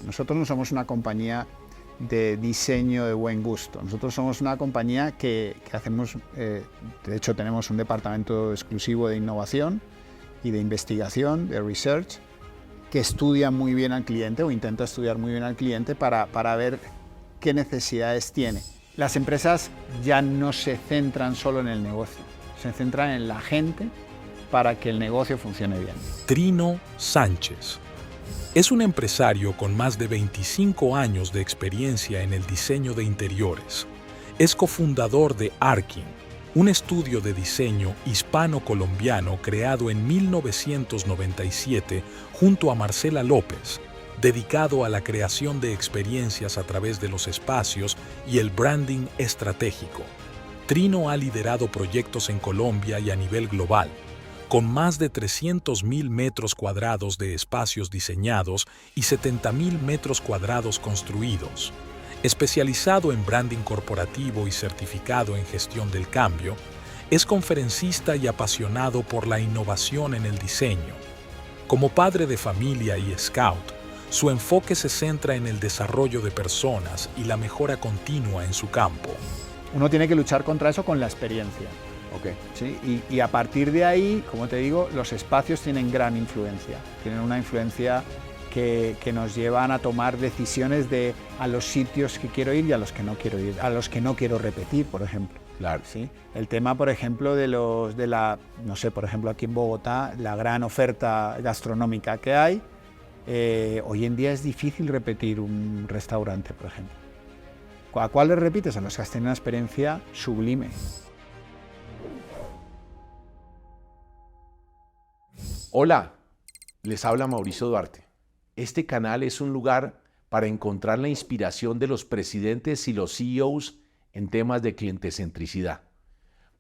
Nosotros no somos una compañía de diseño de buen gusto. Nosotros somos una compañía que hacemos, de hecho tenemos un departamento exclusivo de innovación y de investigación, de research, que estudia muy bien al cliente o intenta estudiar muy bien al cliente para ver qué necesidades tiene. Las empresas ya no se centran solo en el negocio, se centran en la gente para que el negocio funcione bien. Trino Sánchez es un empresario con más de 25 años de experiencia en el diseño de interiores. Es cofundador de Arkin, un estudio de diseño hispano-colombiano creado en 1997 junto a Marcela López, dedicado a la creación de experiencias a través de los espacios y el branding estratégico. Trino ha liderado proyectos en Colombia y a nivel global, con más de 300.000 metros cuadrados de espacios diseñados y 70.000 metros cuadrados construidos. Especializado en branding corporativo y certificado en gestión del cambio, es conferencista y apasionado por la innovación en el diseño. Como padre de familia y scout, su enfoque se centra en el desarrollo de personas y la mejora continua en su campo. Uno tiene que luchar contra eso con la experiencia. Okay. ¿Sí? Y a partir de ahí, como te digo, los espacios tienen gran influencia. Tienen una influencia que nos llevan a tomar decisiones a los sitios que quiero ir y a los que no quiero ir, a los que no quiero repetir, por ejemplo. Claro. ¿Sí? El tema, por ejemplo, no sé, por ejemplo, aquí en Bogotá, la gran oferta gastronómica que hay, hoy en día es difícil repetir un restaurante, por ejemplo. ¿A cuáles repites? A los que has tenido una experiencia sublime. Hola, les habla Mauricio Duarte. Este canal es un lugar para encontrar la inspiración de los presidentes y los CEOs en temas de clientecentricidad.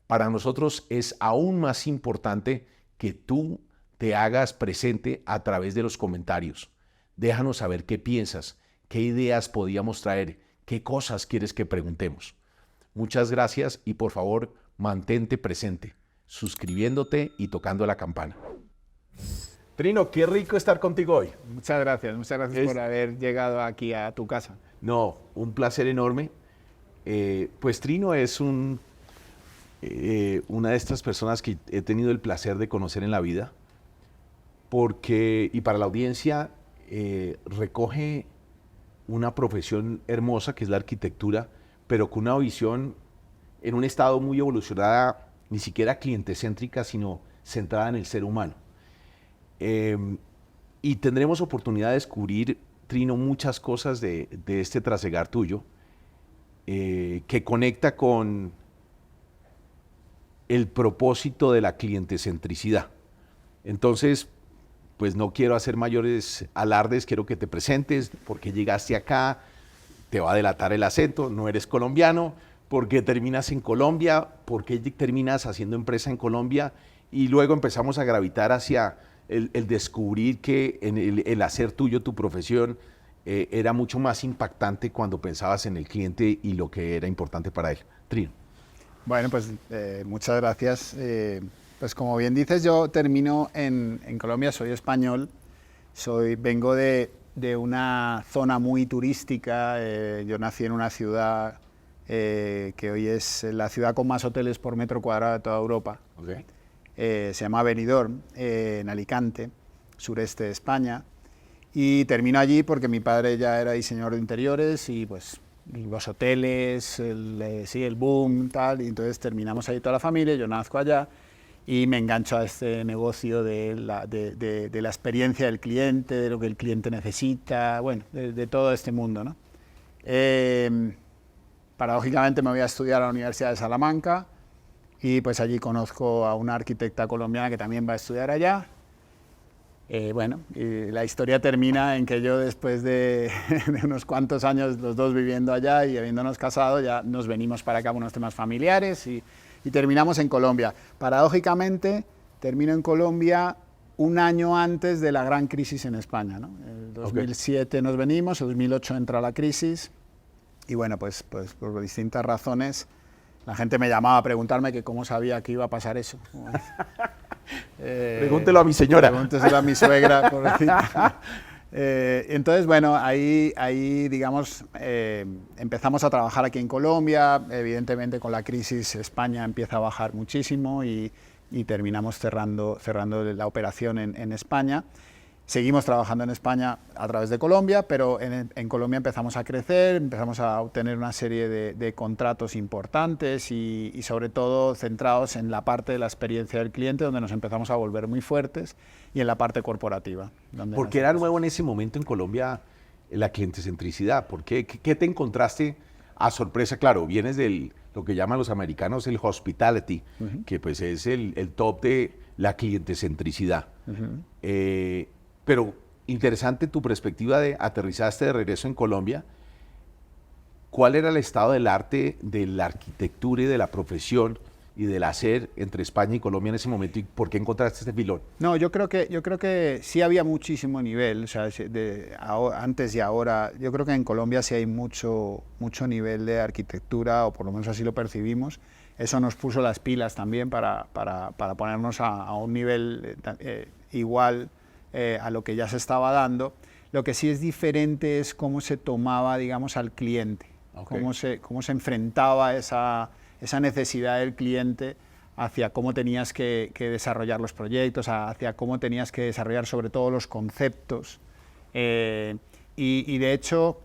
Para nosotros es aún más importante que tú te hagas presente a través de los comentarios. Déjanos saber qué piensas, qué ideas podíamos traer, qué cosas quieres que preguntemos. Muchas gracias y por favor mantente presente, suscribiéndote y tocando la campana. Trino, qué rico estar contigo hoy. Muchas gracias por haber llegado aquí a tu casa. No, un placer enorme. Pues Trino es una de estas personas que he tenido el placer de conocer en la vida, porque, y para la audiencia, recoge una profesión hermosa que es la arquitectura, pero con una visión en un estado muy evolucionada, ni siquiera clientecéntrica, sino centrada en el ser humano. Y tendremos oportunidad de descubrir, Trino, muchas cosas de este trasegar tuyo, que conecta con el propósito de la clientecentricidad. Entonces, pues no quiero hacer mayores alardes, quiero que te presentes, por qué llegaste acá, te va a delatar el acento, no eres colombiano, por qué terminas en Colombia, por qué terminas haciendo empresa en Colombia, y luego empezamos a gravitar hacia el descubrir que el hacer tuyo tu profesión era mucho más impactante cuando pensabas en el cliente y lo que era importante para él. Trino. Bueno, pues muchas gracias. Pues como bien dices, yo termino en Colombia, soy español, vengo de una zona muy turística, yo nací en una ciudad que hoy es la ciudad con más hoteles por metro cuadrado de toda Europa. Okay. Se llama Benidorm, en Alicante, sureste de España, y termino allí porque mi padre ya era diseñador de interiores y pues los hoteles, el boom, tal, y entonces terminamos ahí toda la familia, yo nazco allá y me engancho a este negocio de la experiencia del cliente, de lo que el cliente necesita, bueno, de todo este mundo, ¿no? Paradójicamente me voy a estudiar a la Universidad de Salamanca, y pues allí conozco a una arquitecta colombiana que también va a estudiar allá. Bueno, y la historia termina en que yo después de unos cuantos años los dos viviendo allá y habiéndonos casado, ya nos venimos para acá por unos temas familiares y terminamos en Colombia. Paradójicamente, termino en Colombia un año antes de la gran crisis en España, ¿no? En 2007 nos venimos, en 2008 entra la crisis y bueno, pues por distintas razones la gente me llamaba a preguntarme que cómo sabía que iba a pasar eso. Pregúntelo a mi señora. Pregúnteselo a mi suegra. Entonces, bueno, ahí digamos, empezamos a trabajar aquí en Colombia. Evidentemente, con la crisis, España empieza a bajar muchísimo y terminamos cerrando la operación en España. Seguimos trabajando en España a través de Colombia, pero en Colombia empezamos a crecer, empezamos a obtener una serie de contratos importantes y sobre todo centrados en la parte de la experiencia del cliente, donde nos empezamos a volver muy fuertes, y en la parte corporativa. Porque era nuevo en ese momento en Colombia la clientecentricidad. ¿Por qué? ¿Qué te encontraste a sorpresa? Claro, vienes de lo que llaman los americanos el hospitality, que pues es el top de la clientecentricidad. Pero interesante tu perspectiva de aterrizaste de regreso en Colombia. ¿Cuál era el estado del arte, de la arquitectura y de la profesión y del hacer entre España y Colombia en ese momento? ¿Y por qué encontraste este filón? No, yo creo que sí había muchísimo nivel, o sea, antes y ahora. Yo creo que en Colombia sí hay mucho nivel de arquitectura, o por lo menos así lo percibimos. Eso nos puso las pilas también para ponernos a un nivel igual a lo que ya se estaba dando. Lo que sí es diferente es cómo se tomaba, digamos, al cliente, cómo se enfrentaba esa necesidad del cliente hacia cómo tenías que desarrollar los proyectos, hacia cómo tenías que desarrollar sobre todo los conceptos. Y de hecho,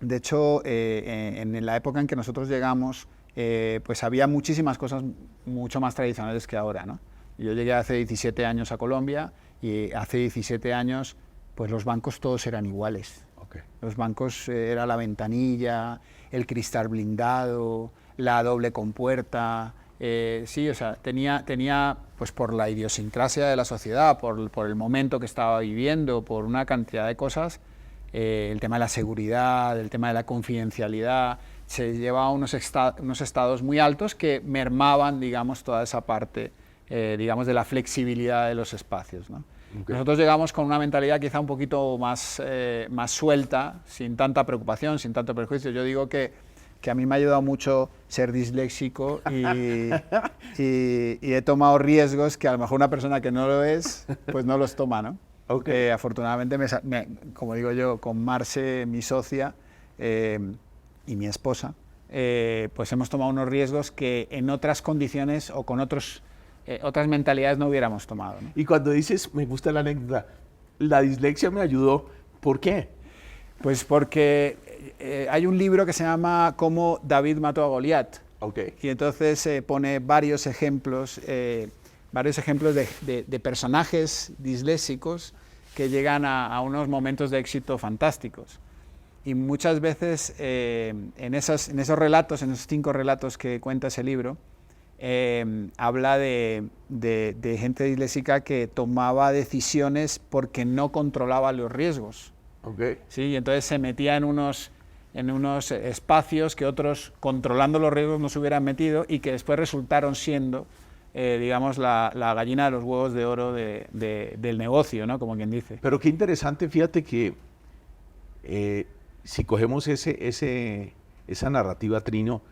en la época en que nosotros llegamos, pues había muchísimas cosas mucho más tradicionales que ahora, ¿no? Yo llegué hace 17 años a Colombia, y hace 17 años pues los bancos todos eran iguales. Los bancos era la ventanilla, el cristal blindado, la doble compuerta. Sí, o sea, tenía pues por la idiosincrasia de la sociedad, por el momento que estaba viviendo, por una cantidad de cosas, el tema de la seguridad, el tema de la confidencialidad, se llevaba a unos estados muy altos que mermaban, digamos, toda esa parte, digamos, de la flexibilidad de los espacios, ¿no? Nosotros llegamos con una mentalidad quizá un poquito más suelta, sin tanta preocupación, sin tanto perjuicio. Yo digo que a mí me ha ayudado mucho ser disléxico y he tomado riesgos que a lo mejor una persona que no lo es, pues no los toma, ¿no? Afortunadamente, como digo yo, con Marce, mi socia, y mi esposa, pues hemos tomado unos riesgos que en otras condiciones o con otras mentalidades no hubiéramos tomado, ¿no? Y cuando dices, me gusta la anécdota, la dislexia me ayudó, ¿por qué? Pues porque hay un libro que se llama Cómo David mató a Goliat. Y entonces pone varios ejemplos de personajes disléxicos que llegan a unos momentos de éxito fantásticos. Y muchas veces en esos relatos, en esos 5 relatos que cuenta ese libro, habla de gente disléxica que tomaba decisiones porque no controlaba los riesgos. ¿Sí? Y entonces se metía en unos espacios que otros, controlando los riesgos, no se hubieran metido y que después resultaron siendo, digamos, la gallina de los huevos de oro del negocio, ¿no? Como quien dice. Pero qué interesante, fíjate que si cogemos esa narrativa, Trino,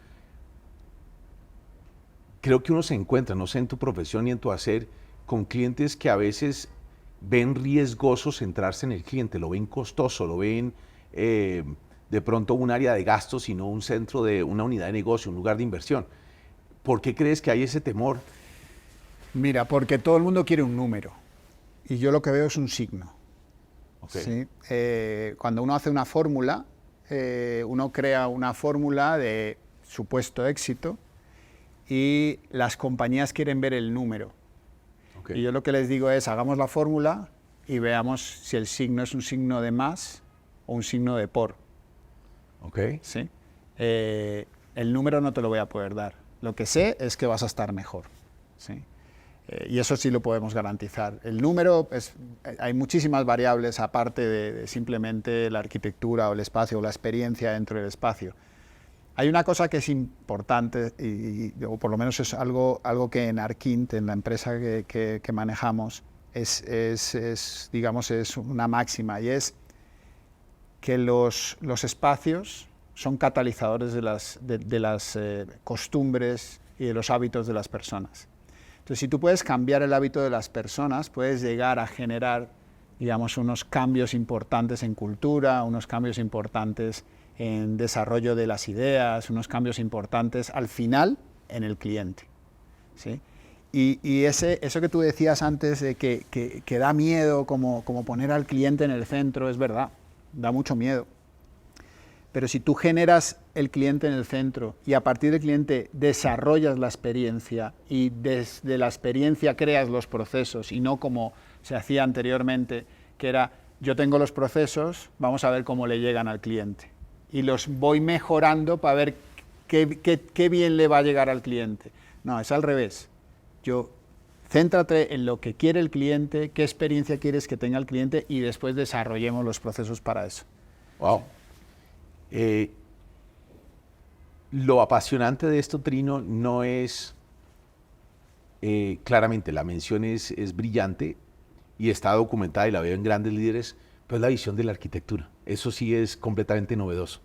creo que uno se encuentra, no sé, en tu profesión y en tu hacer, con clientes que a veces ven riesgoso centrarse en el cliente, lo ven costoso, lo ven de pronto un área de gastos y no un centro de una unidad de negocio, un lugar de inversión. ¿Por qué crees que hay ese temor? Mira, porque todo el mundo quiere un número y yo lo que veo es un signo. ¿Sí? Cuando uno hace una fórmula, uno crea una fórmula de supuesto éxito y las compañías quieren ver el número. Y yo lo que les digo es, hagamos la fórmula y veamos si el signo es un signo de más o un signo de por. ¿Sí? El número no te lo voy a poder dar. Lo que sé es que vas a estar mejor. ¿Sí? Y eso sí lo podemos garantizar. El número, hay muchísimas variables aparte de simplemente la arquitectura o el espacio o la experiencia dentro del espacio. Hay una cosa que es importante, o por lo menos es algo que en Arquint, en la empresa que manejamos, digamos, es una máxima, y es que los espacios son catalizadores de las costumbres y de los hábitos de las personas. Entonces, si tú puedes cambiar el hábito de las personas, puedes llegar a generar digamos, unos cambios importantes en cultura, unos cambios importantes en desarrollo de las ideas, unos cambios importantes al final en el cliente, ¿sí? Y eso que tú decías antes de que da miedo como poner al cliente en el centro, es verdad, da mucho miedo. Pero si tú generas el cliente en el centro y a partir del cliente desarrollas la experiencia y desde la experiencia creas los procesos y no como se hacía anteriormente, que era yo tengo los procesos, vamos a ver cómo le llegan al cliente. Y los voy mejorando para ver qué bien le va a llegar al cliente. No, es al revés. Céntrate en lo que quiere el cliente, qué experiencia quieres que tenga el cliente y después desarrollemos los procesos para eso. Wow. Lo apasionante de esto, Trino, no es, claramente la mención es brillante y está documentada y la veo en grandes líderes, pero es la visión de la arquitectura. Eso sí es completamente novedoso.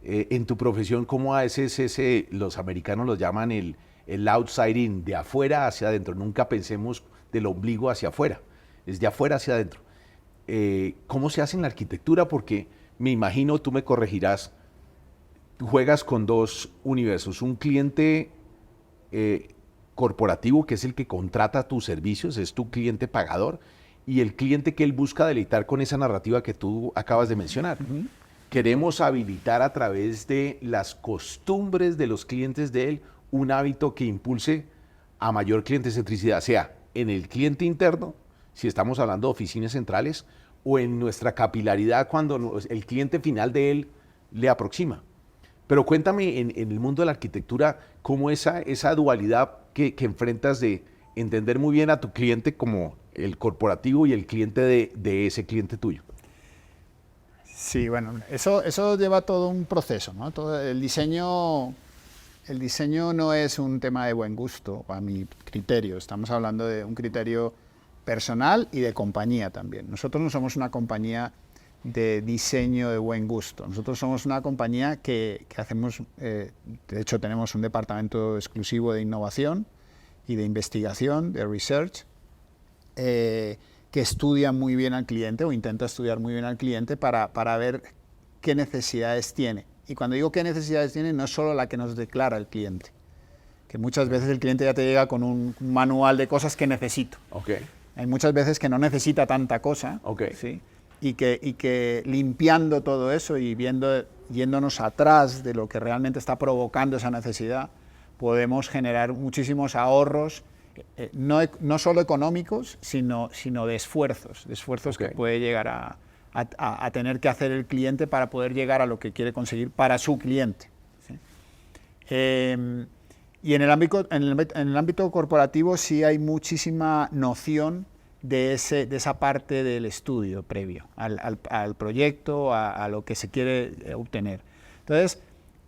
En tu profesión, ¿cómo haces los americanos lo llaman el outside in, de afuera hacia adentro? Nunca pensemos del ombligo hacia afuera, es de afuera hacia adentro. ¿Cómo se hace en la arquitectura? Porque me imagino, tú me corregirás, tú juegas con dos universos, un cliente corporativo, que es el que contrata tus servicios, es tu cliente pagador, y el cliente que él busca deleitar con esa narrativa que tú acabas de mencionar. Uh-huh. Queremos habilitar a través de las costumbres de los clientes de él un hábito que impulse a mayor cliente centricidad, sea en el cliente interno, si estamos hablando de oficinas centrales, o en nuestra capilaridad cuando el cliente final de él le aproxima. Pero cuéntame en el mundo de la arquitectura, cómo esa dualidad que enfrentas de entender muy bien a tu cliente como el corporativo y el cliente de ese cliente tuyo. Sí, bueno, eso lleva todo un proceso, ¿no? Todo el diseño no es un tema de buen gusto, a mi criterio. Estamos hablando de un criterio personal y de compañía también. Nosotros no somos una compañía de diseño de buen gusto. Nosotros somos una compañía que hacemos, de hecho tenemos un departamento exclusivo de innovación y de investigación, de research, que estudia muy bien al cliente o intenta estudiar muy bien al cliente para ver qué necesidades tiene. Y cuando digo qué necesidades tiene, no es solo la que nos declara el cliente, que muchas veces el cliente ya te llega con un manual de cosas que necesito. Okay. Hay muchas veces que no necesita tanta cosa, okay. ¿sí? y que limpiando todo eso y yéndonos atrás de lo que realmente está provocando esa necesidad, podemos generar muchísimos ahorros, no solo económicos, sino de esfuerzos okay. que puede llegar a tener que hacer el cliente para poder llegar a lo que quiere conseguir para su cliente, ¿sí? Y en el ámbito corporativo sí hay muchísima noción de esa parte del estudio previo al proyecto, a lo que se quiere obtener. Entonces,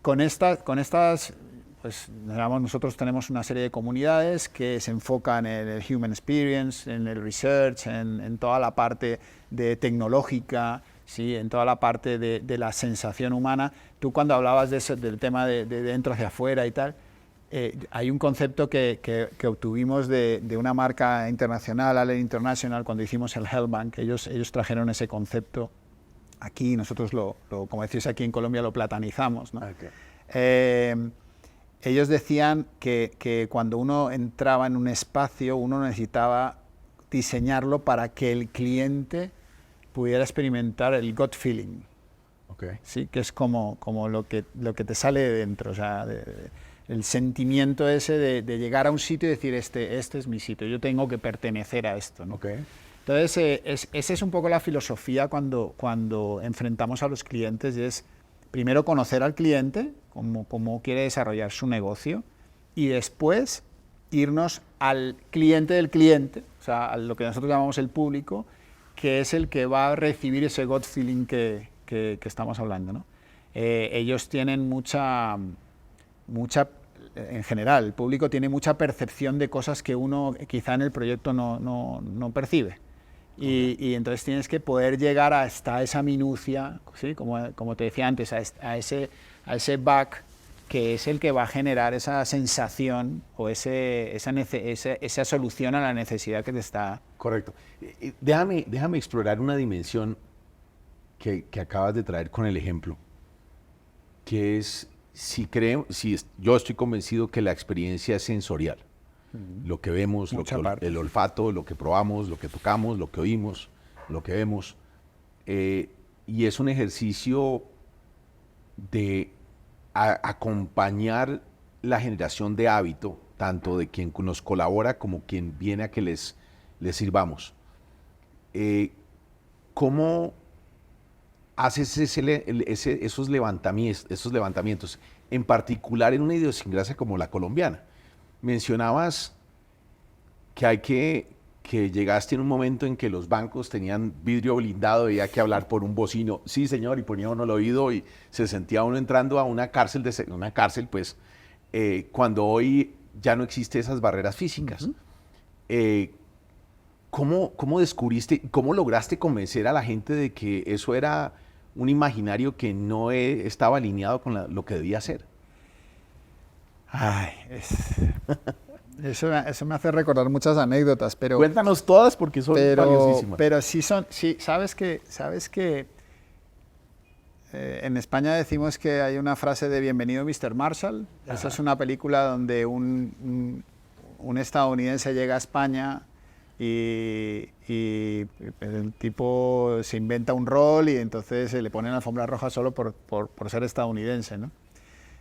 con estas pues digamos, nosotros tenemos una serie de comunidades que se enfocan en el human experience, en el research, en toda la parte tecnológica, ¿sí? En toda la parte de la sensación humana. Tú cuando hablabas del tema de dentro hacia afuera y tal, hay un concepto que obtuvimos de una marca internacional, Allen International, cuando hicimos el Hellbank. Ellos trajeron ese concepto aquí, nosotros como decís aquí en Colombia, lo platanizamos, ¿no? Okay. Ellos decían que cuando uno entraba en un espacio, uno necesitaba diseñarlo para que el cliente pudiera experimentar el gut feeling, okay. ¿sí? Que es como lo que te sale de dentro, o sea, el sentimiento ese de llegar a un sitio y decir, este es mi sitio, yo tengo que pertenecer a esto, ¿no? Okay. Entonces, esa es un poco la filosofía cuando enfrentamos a los clientes, y es primero conocer al cliente, cómo quiere desarrollar su negocio, y después irnos al cliente del cliente, o sea, a lo que nosotros llamamos el público, que es el que va a recibir ese gut feeling que estamos hablando, ¿no? Ellos tienen mucha, en general, el público tiene mucha percepción de cosas que uno quizá en el proyecto no percibe. Y entonces tienes que poder llegar hasta esa minucia, ¿sí? Como te decía antes, a ese back que es el que va a generar esa sensación o esa solución a la necesidad que te está... Correcto. Déjame explorar una dimensión que acabas de traer con el ejemplo, que es, yo estoy convencido que la experiencia es sensorial. Lo que vemos, el olfato, lo que probamos, lo que tocamos, lo que oímos, lo que vemos. Y es un ejercicio de acompañar la generación de hábito, tanto de quien nos colabora como quien viene a que les sirvamos. ¿Cómo haces esos levantamientos, en particular en una idiosincrasia como la colombiana? Mencionabas que llegaste en un momento en que los bancos tenían vidrio blindado y había que hablar por un bocino. Sí, señor, y ponía uno el oído y se sentía uno entrando a una cárcel, pues, cuando hoy ya no existen esas barreras físicas. ¿Cómo descubriste, cómo lograste convencer a la gente de que eso era un imaginario que no estaba alineado con lo que debía ser? Ay, eso me hace recordar muchas anécdotas, pero... Cuéntanos todas porque son valiosísimas. Pero sí, sabes que en España decimos que hay una frase de Bienvenido Mr. Marshall. Ajá. Esa es una película donde un estadounidense llega a España y el tipo se inventa un rol y entonces se le pone en la alfombra roja solo por ser estadounidense, ¿no?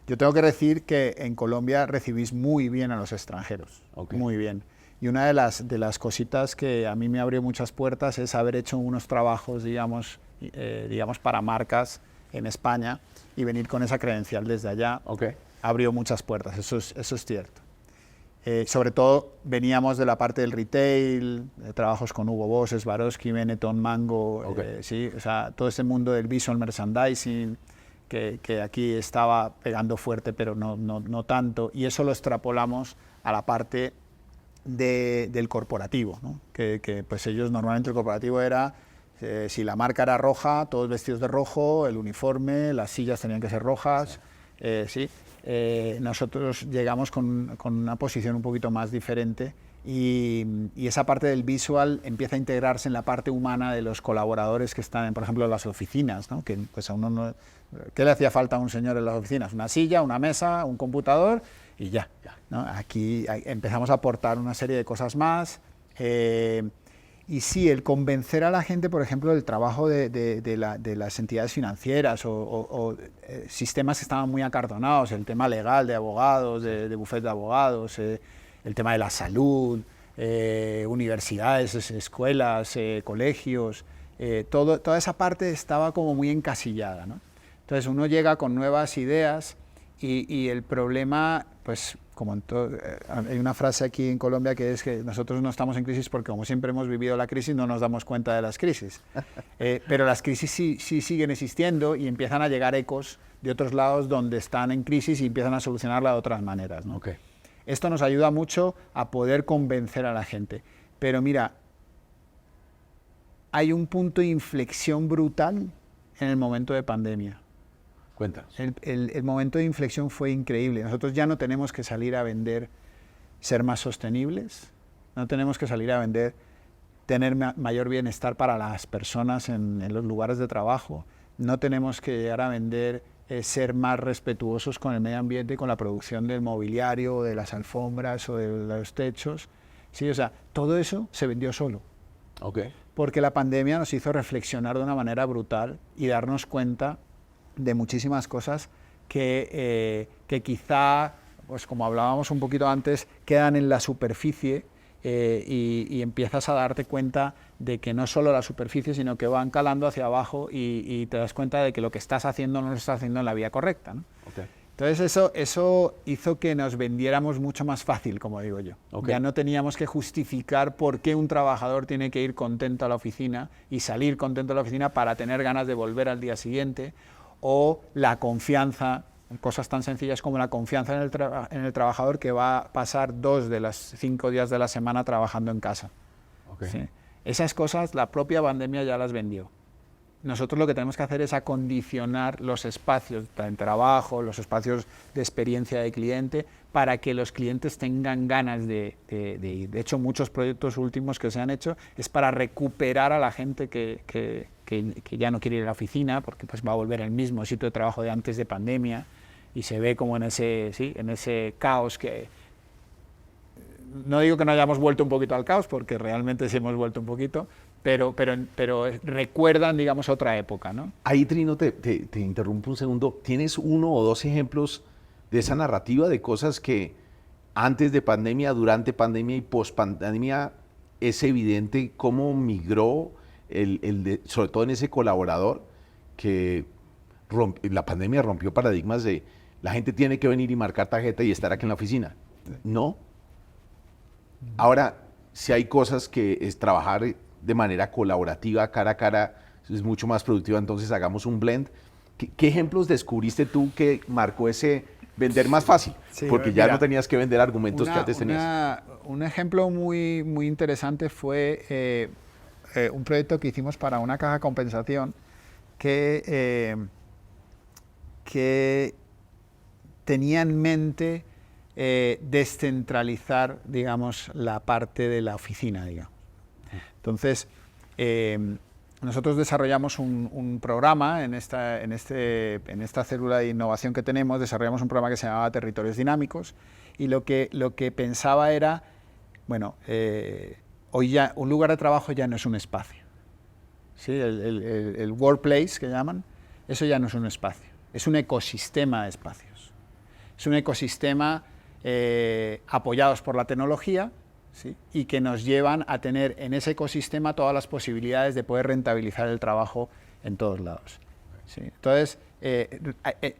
Yo tengo que decir que en Colombia recibís muy bien a los extranjeros, muy bien. Y una de las cositas que a mí me abrió muchas puertas es haber hecho unos trabajos, digamos, para marcas en España y venir con esa credencial desde allá. Abrió muchas puertas, eso es cierto. Sobre todo veníamos de la parte del retail, de trabajos con Hugo Boss, Swarovski, Benetton, Mango, sí, o sea, todo ese mundo del visual merchandising, que aquí estaba pegando fuerte, pero no tanto, y eso lo extrapolamos a la parte del corporativo, ¿no? Que pues ellos normalmente el corporativo era, si la marca era roja, todos vestidos de rojo, el uniforme, las sillas tenían que ser rojas, ¿sí? Nosotros llegamos con una posición un poquito más diferente y esa parte del visual empieza a integrarse en la parte humana de los colaboradores que están, por ejemplo, en las oficinas, ¿no? Que pues a uno no... ¿Qué le hacía falta a un señor en las oficinas? Una silla, una mesa, un computador y ya, ¿no? Aquí empezamos a aportar una serie de cosas más. Y sí, el convencer a la gente, por ejemplo, del trabajo de las entidades financieras o sistemas que estaban muy acartonados, el tema legal de abogados, de bufete de abogados, el tema de la salud, universidades, escuelas, colegios, toda esa parte estaba como muy encasillada, ¿no? Entonces uno llega con nuevas ideas y el problema, pues como hay una frase aquí en Colombia que es que nosotros no estamos en crisis porque como siempre hemos vivido la crisis no nos damos cuenta de las crisis. Pero las crisis sí siguen existiendo y empiezan a llegar ecos de otros lados donde están en crisis y empiezan a solucionarla de otras maneras, ¿no? Esto nos ayuda mucho a poder convencer a la gente. Pero mira, hay un punto de inflexión brutal en el momento de pandemia. Cuéntanos. El momento de inflexión fue increíble. Nosotros ya no tenemos que salir a vender ser más sostenibles, no tenemos que salir a vender tener mayor bienestar para las personas en los lugares de trabajo, no tenemos que llegar a vender ser más respetuosos con el medio ambiente y con la producción del mobiliario, de las alfombras o de los techos. Sí, o sea, todo eso se vendió solo. Porque la pandemia nos hizo reflexionar de una manera brutal y darnos cuenta de muchísimas cosas que quizá, pues como hablábamos un poquito antes, quedan en la superficie y empiezas a darte cuenta de que no solo la superficie, sino que van calando hacia abajo y te das cuenta de que lo que estás haciendo no lo estás haciendo en la vía correcta, ¿no? Entonces eso hizo que nos vendiéramos mucho más fácil, como digo yo. Ya no teníamos que justificar por qué un trabajador tiene que ir contento a la oficina y salir contento a la oficina para tener ganas de volver al día siguiente, o la confianza, cosas tan sencillas como la confianza en el trabajador que va a pasar 2 de los 5 días de la semana trabajando en casa. ¿Sí? Esas cosas la propia pandemia ya las vendió. nosotros lo que tenemos que hacer es acondicionar los espacios de trabajo, los espacios de experiencia de cliente, para que los clientes tengan ganas de ir. De hecho, muchos proyectos últimos que se han hecho es para recuperar a la gente que ya no quiere ir a la oficina, porque pues va a volver al mismo sitio de trabajo de antes de pandemia, y se ve como en ese caos que... No digo que no hayamos vuelto un poquito al caos, porque realmente sí hemos vuelto un poquito, pero recuerdan, digamos, otra época, ¿no? Ahí, Trino, te interrumpo un segundo. ¿Tienes 1 o 2 ejemplos de esa narrativa de cosas que antes de pandemia, durante pandemia y post pandemia es evidente cómo migró, sobre todo en ese colaborador, que la pandemia rompió paradigmas de la gente tiene que venir y marcar tarjeta y estar aquí en la oficina? No. Ahora, si hay cosas que es trabajar de manera colaborativa, cara a cara, es mucho más productiva, entonces hagamos un blend. ¿Qué ejemplos descubriste tú que marcó ese vender más fácil? Sí, porque ya no tenías que vender argumentos que antes tenías. Un ejemplo muy, muy interesante fue un proyecto que hicimos para una caja de compensación que tenía en mente descentralizar, digamos, la parte de la oficina, digamos. Entonces, nosotros desarrollamos un programa en esta célula de innovación que tenemos, desarrollamos un programa que se llamaba Territorios Dinámicos, y lo que pensaba era, bueno, hoy ya un lugar de trabajo ya no es un espacio, ¿sí? El workplace que llaman, eso ya no es un espacio, es un ecosistema de espacios, es un ecosistema apoyados por la tecnología, ¿sí? Y que nos llevan a tener en ese ecosistema todas las posibilidades de poder rentabilizar el trabajo en todos lados, ¿sí? Entonces,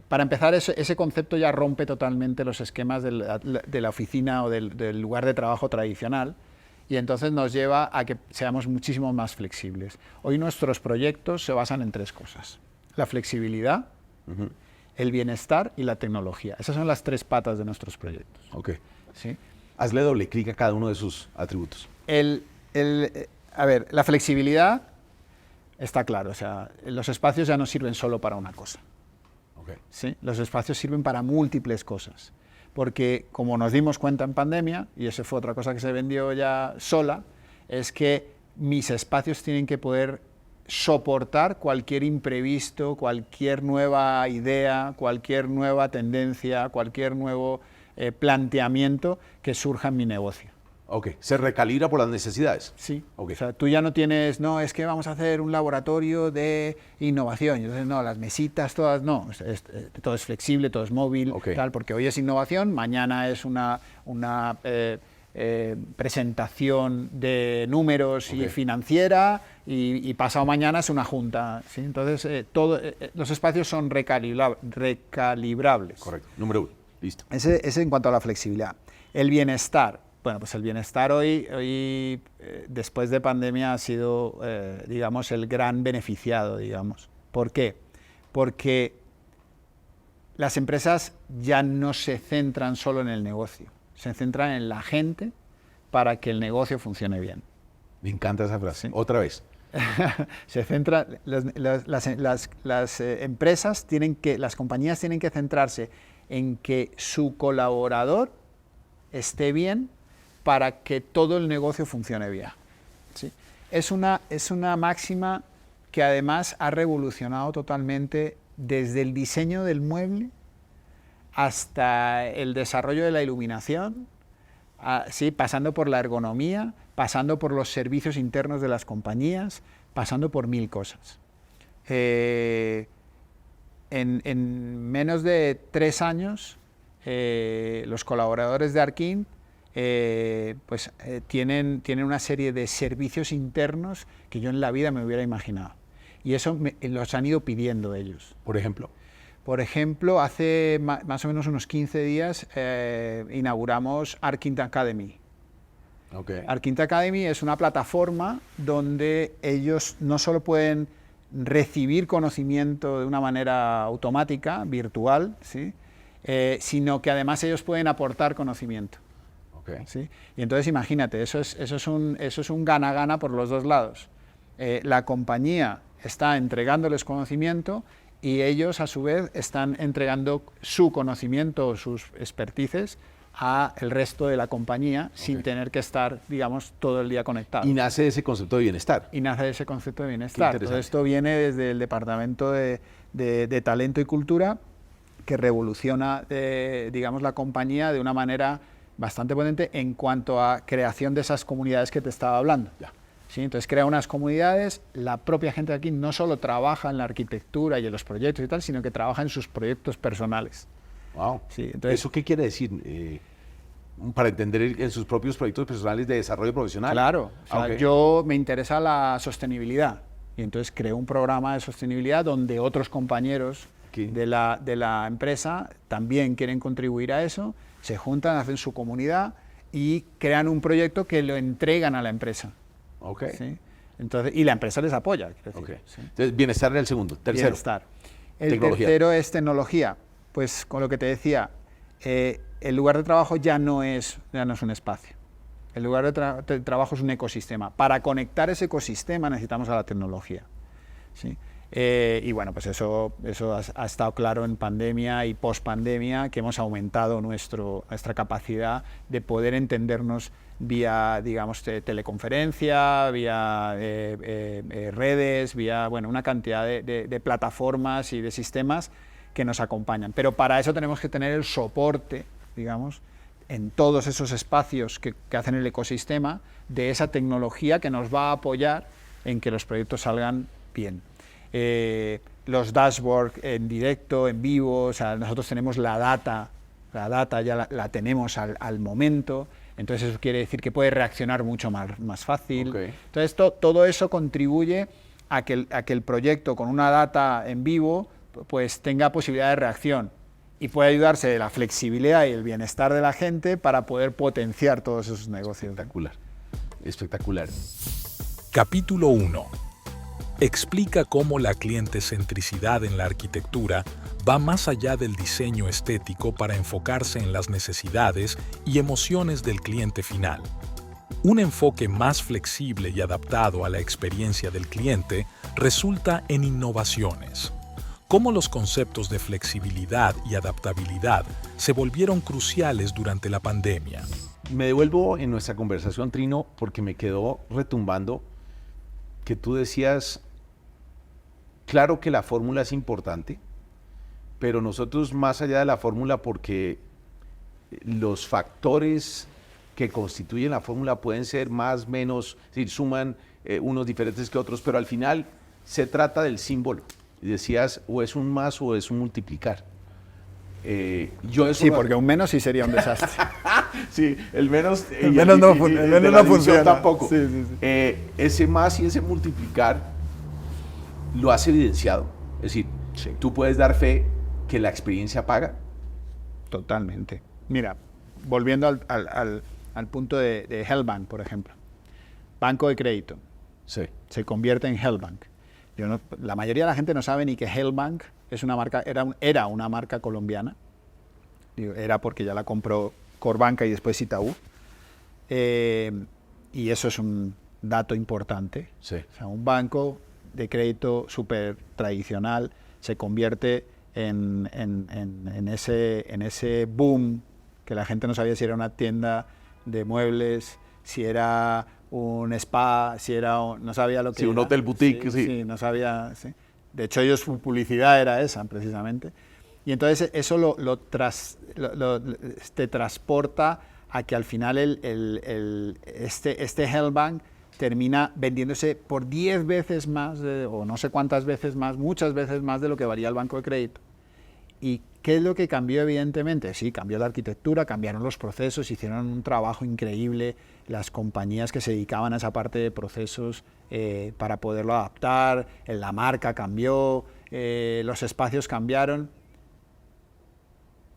para empezar, ese concepto ya rompe totalmente los esquemas de la oficina o del lugar de trabajo tradicional, y entonces nos lleva a que seamos muchísimo más flexibles. Hoy nuestros proyectos se basan en 3 cosas: la flexibilidad, el bienestar y la tecnología. Esas son las 3 patas de nuestros proyectos. Ok. ¿Sí? Hazle doble clic a cada uno de sus atributos. A ver, la flexibilidad está claro, o sea, los espacios ya no sirven solo para una cosa. Okay. ¿Sí? Los espacios sirven para múltiples cosas, porque como nos dimos cuenta en pandemia, y eso fue otra cosa que se vendió ya sola, es que mis espacios tienen que poder soportar cualquier imprevisto, cualquier nueva idea, cualquier nueva tendencia, cualquier nuevo planteamiento que surja en mi negocio. Ok, se recalibra por las necesidades. Sí, okay. O sea, tú ya no tienes, no, es que vamos a hacer un laboratorio de innovación, entonces no, las mesitas todas, no, todo es flexible, todo es móvil, okay. Tal, porque hoy es innovación, mañana es una presentación de números y financiera, y pasado mañana es una junta, ¿sí? Entonces los espacios son recalibrables. Correcto, número 1. Listo. Ese en cuanto a la flexibilidad. El bienestar. Bueno, pues el bienestar hoy después de pandemia ha sido, digamos, el gran beneficiado, digamos. ¿Por qué? Porque las empresas ya no se centran solo en el negocio, se centran en la gente para que el negocio funcione bien. Me encanta esa frase. Sí. Otra vez. Se centra, las empresas las compañías tienen que centrarse en que su colaborador esté bien para que todo el negocio funcione bien, ¿sí? Es una máxima que además ha revolucionado totalmente desde el diseño del mueble hasta el desarrollo de la iluminación, ¿sí? Pasando por la ergonomía, pasando por los servicios internos de las compañías, pasando por 1000 cosas. En menos de 3 años, los colaboradores de Arkin tienen una serie de servicios internos que yo en la vida me hubiera imaginado. Y eso los han ido pidiendo ellos. ¿Por ejemplo? Por ejemplo, hace más o menos unos 15 días inauguramos Arkin Academy. Okay. Arkin Academy es una plataforma donde ellos no solo pueden recibir conocimiento de una manera automática, virtual, ¿sí? Sino que además ellos pueden aportar conocimiento. Okay. ¿Sí? Y entonces imagínate, eso es un gana-gana por los dos lados. La compañía está entregándoles conocimiento y ellos a su vez están entregando su conocimiento, sus expertices a el resto de la compañía sin tener que estar, digamos, todo el día conectados. Y nace ese concepto de bienestar. Y nace de ese concepto de bienestar. Todo esto viene desde el Departamento de Talento y Cultura, que revoluciona, digamos, la compañía de una manera bastante potente en cuanto a creación de esas comunidades que te estaba hablando. Ya. ¿Sí? Entonces crea unas comunidades, la propia gente de aquí no solo trabaja en la arquitectura y en los proyectos y tal, sino que trabaja en sus proyectos personales. Wow. Sí, entonces, ¿eso qué quiere decir? Para entender en sus propios proyectos personales de desarrollo profesional. Claro, o sea, yo me interesa la sostenibilidad y entonces creo un programa de sostenibilidad donde otros compañeros de la empresa también quieren contribuir a eso, se juntan, hacen su comunidad y crean un proyecto que lo entregan a la empresa. Okay. ¿Sí? Entonces, y la empresa les apoya. Okay. ¿Sí? Entonces, bienestar en el segundo. Tercero. Bienestar. El tecnología. Tercero es tecnología. Pues con lo que te decía, el lugar de trabajo ya no es un espacio. El lugar de trabajo es un ecosistema. Para conectar ese ecosistema necesitamos a la tecnología. ¿Sí? Y bueno, pues eso ha estado claro en pandemia y post-pandemia, que hemos aumentado nuestra capacidad de poder entendernos vía, digamos, teleconferencia, vía redes, vía, bueno, una cantidad de plataformas y de sistemas que nos acompañan. Pero para eso tenemos que tener el soporte, digamos, en todos esos espacios que hacen el ecosistema, de esa tecnología que nos va a apoyar en que los proyectos salgan bien. Los dashboards en directo, en vivo, o sea, nosotros tenemos la data ya la tenemos al momento, entonces eso quiere decir que puede reaccionar mucho más fácil. Okay. Entonces todo eso contribuye a que el proyecto con una data en vivo pues tenga posibilidad de reacción y puede ayudarse de la flexibilidad y el bienestar de la gente para poder potenciar todos esos negocios. Espectacular, espectacular. Capítulo 1. Explica cómo la clientecentricidad en la arquitectura va más allá del diseño estético para enfocarse en las necesidades y emociones del cliente final. Un enfoque más flexible y adaptado a la experiencia del cliente resulta en innovaciones. Cómo los conceptos de flexibilidad y adaptabilidad se volvieron cruciales durante la pandemia. Me devuelvo en nuestra conversación, Trino, porque me quedó retumbando que tú decías, claro que la fórmula es importante, pero nosotros más allá de la fórmula, porque los factores que constituyen la fórmula pueden ser más, menos, es decir, suman unos diferentes que otros, pero al final se trata del símbolo. Y decías, o es un más o es un multiplicar. Sí, porque un menos sí sería un desastre. Sí, el menos, el menos no funciona tampoco. Sí, sí, sí. Ese más y ese multiplicar lo has evidenciado. Es decir, sí, tú puedes dar fe que la experiencia paga. Totalmente. Mira, volviendo al punto de Hellbank, por ejemplo. Banco de crédito. Sí. Se convierte en Hellbank. La mayoría de la gente no sabe ni que Hellbank es una marca, era una marca colombiana. Era porque ya la compró Corbanca y después Itaú. Y eso es un dato importante. Sí. O sea, un banco de crédito súper tradicional se convierte en ese boom que la gente no sabía si era una tienda de muebles, si era un spa, si era no sabía lo que era. Un hotel boutique, sí. Sí, no sabía. Sí. De hecho, ellos su publicidad era esa, precisamente. Y entonces eso te transporta a que al final este Hellbank termina vendiéndose por 10 veces más, o no sé cuántas veces más, muchas veces más de lo que valía el banco de crédito. ¿Y qué es lo que cambió, evidentemente? Sí, cambió la arquitectura, cambiaron los procesos, hicieron un trabajo increíble las compañías que se dedicaban a esa parte de procesos para poderlo adaptar, la marca cambió, los espacios cambiaron,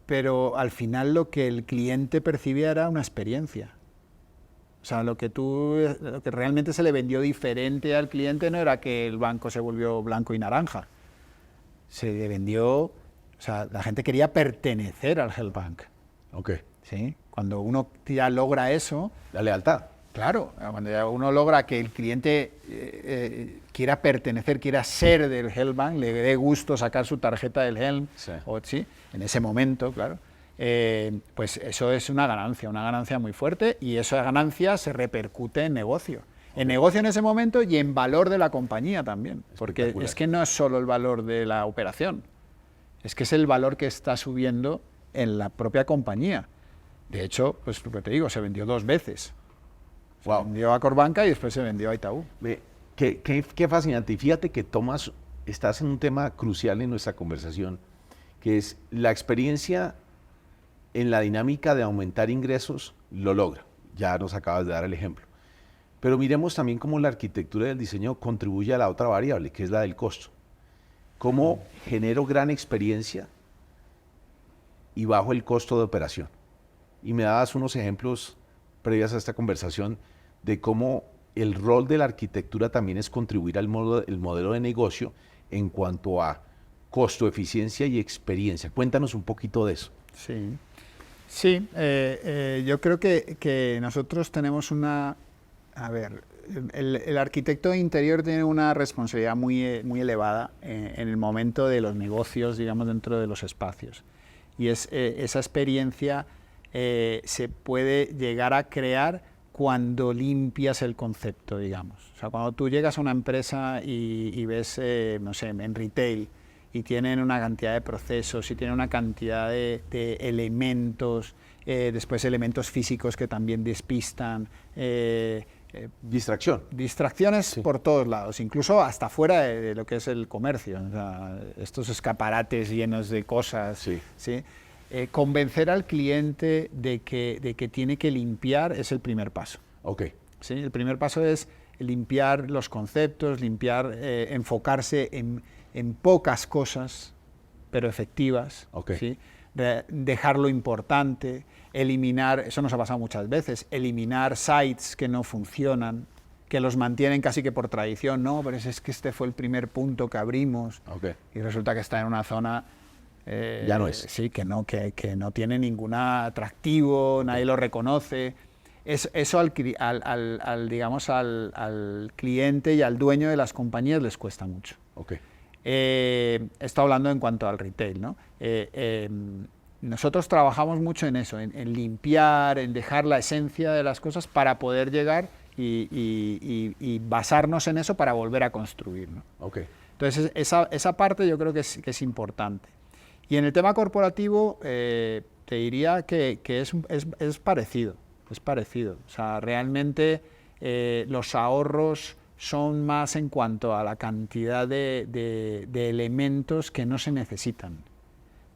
pero al final lo que el cliente percibía era una experiencia. O sea, lo que realmente se le vendió diferente al cliente no era que el banco se volvió blanco y naranja, se le vendió... O sea, la gente quería pertenecer al Hellbank. Ok. ¿Sí? Cuando uno ya logra eso... La lealtad. Claro, cuando ya uno logra que el cliente quiera pertenecer, quiera ser del Helm, le dé gusto sacar su tarjeta del Helm, ¿sí? En ese momento, claro, pues eso es una ganancia muy fuerte, y esa ganancia se repercute en negocio. En negocio en ese momento y en valor de la compañía también, porque es que no es solo el valor de la operación, es que es el valor que está subiendo en la propia compañía. De hecho, pues lo que te digo, se vendió 2 veces. Se vendió a Corbanca y después se vendió a Itaú. Qué fascinante. Y fíjate que estás en un tema crucial en nuestra conversación, que es la experiencia en la dinámica de aumentar ingresos lo logra. Ya nos acabas de dar el ejemplo. Pero miremos también cómo la arquitectura del diseño contribuye a la otra variable, que es la del costo. Cómo genero gran experiencia y bajo el costo de operación. Y me dabas unos ejemplos previas a esta conversación de cómo el rol de la arquitectura también es contribuir al modelo de negocio en cuanto a costo, eficiencia y experiencia. Cuéntanos un poquito de eso. Sí, yo creo que nosotros tenemos una... A ver, el arquitecto de interior tiene una responsabilidad muy elevada en el momento de los negocios, digamos, dentro de los espacios. Y esa experiencia se puede llegar a crear cuando limpias el concepto, digamos. O sea, cuando tú llegas a una empresa y ves, no sé, en retail, y tienen una cantidad de procesos, y tienen una cantidad de elementos, después elementos físicos que también despistan. Distracciones por todos lados, incluso hasta fuera de lo que es el comercio. O sea, estos escaparates llenos de cosas, ¿sí? Convencer al cliente de que tiene que limpiar es el primer paso. ¿Sí? El primer paso es limpiar los conceptos, enfocarse en pocas cosas, pero efectivas, ¿sí? Dejar lo importante, eliminar, eso nos ha pasado muchas veces, eliminar sites que no funcionan, que los mantienen casi que por tradición, no, pero es que este fue el primer punto que abrimos, y resulta que está en una zona... ya no es. Sí, que no tiene ningún atractivo, nadie lo reconoce. Eso al cliente y al dueño de las compañías les cuesta mucho. He estado hablando en cuanto al retail, ¿no? Nosotros trabajamos mucho en eso, en limpiar, en dejar la esencia de las cosas para poder llegar y basarnos en eso para volver a construir, ¿no? Entonces, esa parte yo creo que es importante. Y en el tema corporativo, te diría que es parecido. O sea, realmente los ahorros son más en cuanto a la cantidad de elementos que no se necesitan,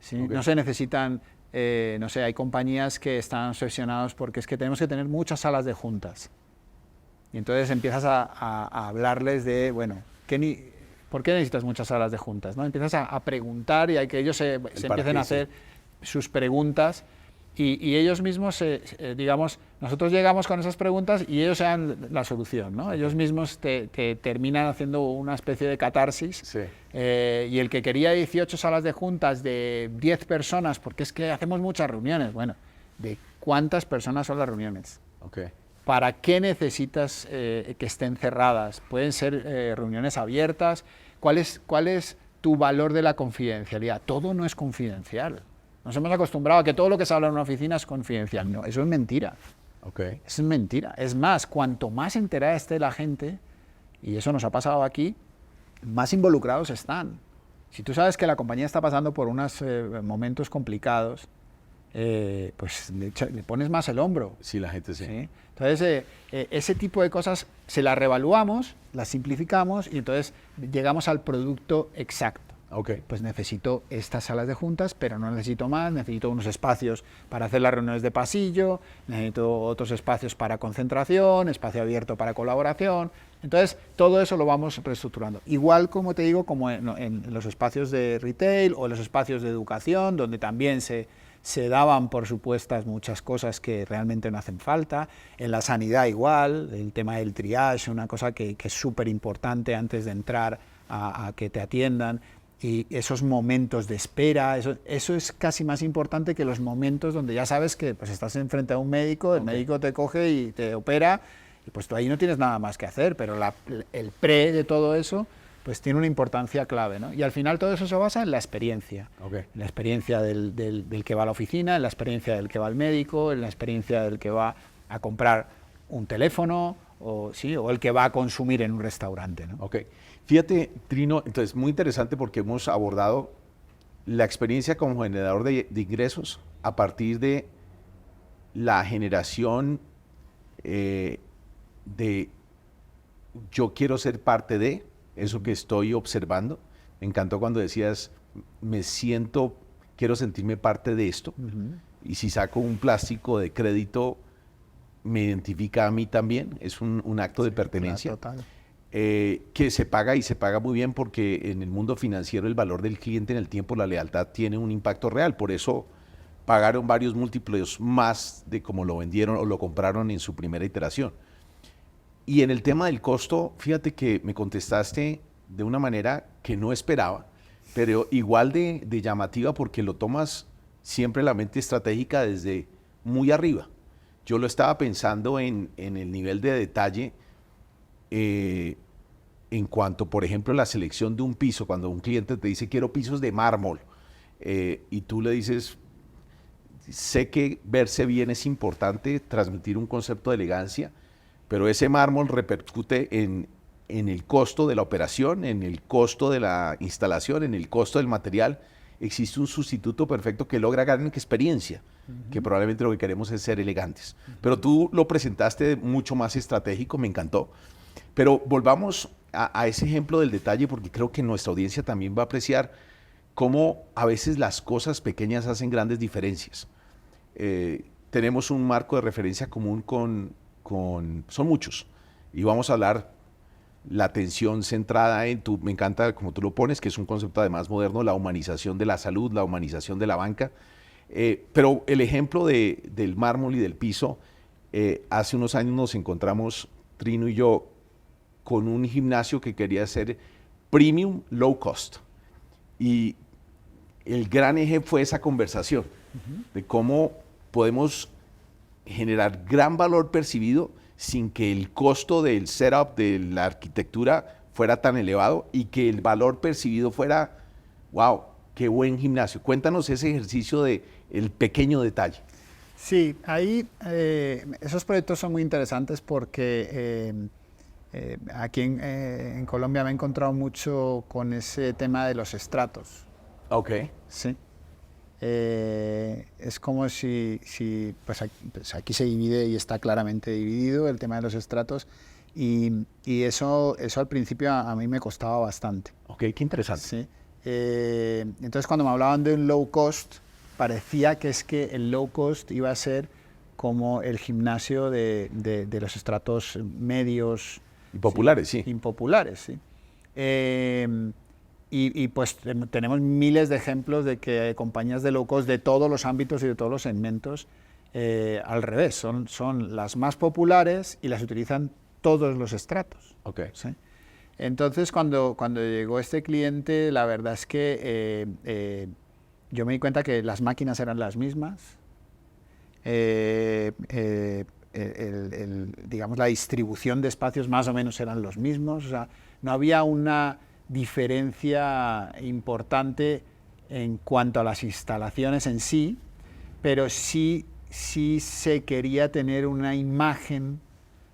¿sí? No se necesitan, no sé, hay compañías que están obsesionadas porque es que tenemos que tener muchas salas de juntas. Y entonces empiezas a hablarles de, bueno, ¿por qué necesitas muchas salas de juntas? ¿No? Empiezas a preguntar y hay que ellos se empiecen a hacer sus preguntas y ellos mismos, digamos, nosotros llegamos con esas preguntas y ellos se dan la solución, ¿no? Ellos mismos te terminan haciendo una especie de catarsis y el que quería 18 salas de juntas de 10 personas, porque es que hacemos muchas reuniones, bueno, ¿de cuántas personas son las reuniones? ¿Para qué necesitas que estén cerradas? Pueden ser reuniones abiertas. ¿Cuál es tu valor de la confidencialidad? Todo no es confidencial. Nos hemos acostumbrado a que todo lo que se habla en una oficina es confidencial. No, eso es mentira. Eso es mentira. Es más, cuanto más enterada esté la gente, y eso nos ha pasado aquí, más involucrados están. Si tú sabes que la compañía está pasando por unos momentos complicados, pues le pones más el hombro. Sí, la gente sí. Entonces, ese tipo de cosas se las reevaluamos, las simplificamos y entonces llegamos al producto exacto. Pues necesito estas salas de juntas, pero no necesito más, necesito unos espacios para hacer las reuniones de pasillo, necesito otros espacios para concentración, espacio abierto para colaboración. Entonces, todo eso lo vamos reestructurando. Igual, como te digo, como en los espacios de retail o en los espacios de educación, donde también se daban por supuestas muchas cosas que realmente no hacen falta. En la sanidad igual, el tema del triage, una cosa que es súper importante antes de entrar a que te atiendan. Y esos momentos de espera, eso es casi más importante que los momentos donde ya sabes que pues, estás enfrente a un médico, el médico te coge y te opera Y pues tú ahí no tienes nada más que hacer, pero el pre de todo eso pues tiene una importancia clave, ¿no? Y al final todo eso se basa en la experiencia. Okay. En la experiencia del que va a la oficina, en la experiencia del que va al médico, en la experiencia del que va a comprar un teléfono o el que va a consumir en un restaurante, ¿no? Ok. Fíjate, Trino, entonces muy interesante porque hemos abordado la experiencia como generador de ingresos a partir de la generación de yo quiero ser parte de eso que estoy observando. Me encantó cuando decías, quiero sentirme parte de esto. Y si saco un plástico de crédito, me identifica a mí también. Es un acto de pertenencia. Claro, total. Que se paga y se paga muy bien porque en el mundo financiero el valor del cliente en el tiempo, la lealtad tiene un impacto real. Por eso pagaron varios múltiplos más de como lo vendieron o lo compraron en su primera iteración. Y en el tema del costo, fíjate que me contestaste de una manera que no esperaba, pero igual de llamativa porque lo tomas siempre la mente estratégica desde muy arriba. Yo lo estaba pensando en el nivel de detalle en cuanto, por ejemplo, a la selección de un piso, cuando un cliente te dice quiero pisos de mármol y tú le dices, sé que verse bien es importante, transmitir un concepto de elegancia, pero ese mármol repercute en el costo de la operación, en el costo de la instalación, en el costo del material. Existe un sustituto perfecto que logra gran experiencia, que probablemente lo que queremos es ser elegantes. Pero tú lo presentaste mucho más estratégico, me encantó. Pero volvamos a ese ejemplo del detalle, porque creo que nuestra audiencia también va a apreciar cómo a veces las cosas pequeñas hacen grandes diferencias. Tenemos un marco de referencia común son muchos, y vamos a hablar la atención centrada me encanta como tú lo pones, que es un concepto además moderno, la humanización de la salud, la humanización de la banca, pero el ejemplo del mármol y del piso, hace unos años nos encontramos, Trino y yo, con un gimnasio que quería ser premium low cost, y el gran eje fue esa conversación de cómo podemos generar gran valor percibido sin que el costo del setup de la arquitectura fuera tan elevado y que el valor percibido fuera, wow, qué buen gimnasio. Cuéntanos ese ejercicio de el pequeño detalle. Sí, ahí esos proyectos son muy interesantes porque aquí en Colombia me he encontrado mucho con ese tema de los estratos. Ok. Sí. Es como si pues aquí se divide y está claramente dividido el tema de los estratos y eso al principio a mí me costaba bastante. Ok, qué interesante. Sí. Entonces cuando me hablaban de un low cost, parecía que el low cost iba a ser como el gimnasio de los estratos medios. Impopulares, sí. Impopulares, sí. Y pues tenemos miles de ejemplos de que compañías de low cost de todos los ámbitos y de todos los segmentos, al revés, son las más populares y las utilizan todos los estratos. Okay. ¿Sí? Entonces, cuando llegó este cliente, la verdad es que yo me di cuenta que las máquinas eran las mismas, digamos, la distribución de espacios más o menos eran los mismos, o sea, no había una diferencia importante en cuanto a las instalaciones en sí, pero sí se quería tener una imagen,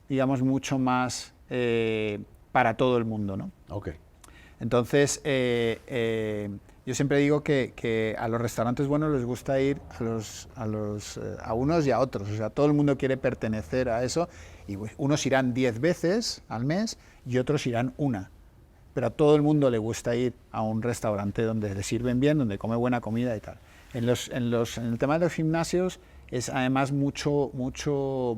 digamos, mucho más para todo el mundo, ¿no? Okay. Entonces, yo siempre digo que a los restaurantes buenos les gusta ir a unos y a otros, o sea, todo el mundo quiere pertenecer a eso, y unos irán 10 veces al mes y otros irán una. Pero a todo el mundo le gusta ir a un restaurante donde le sirven bien, donde come buena comida y tal. En el tema de los gimnasios es además mucho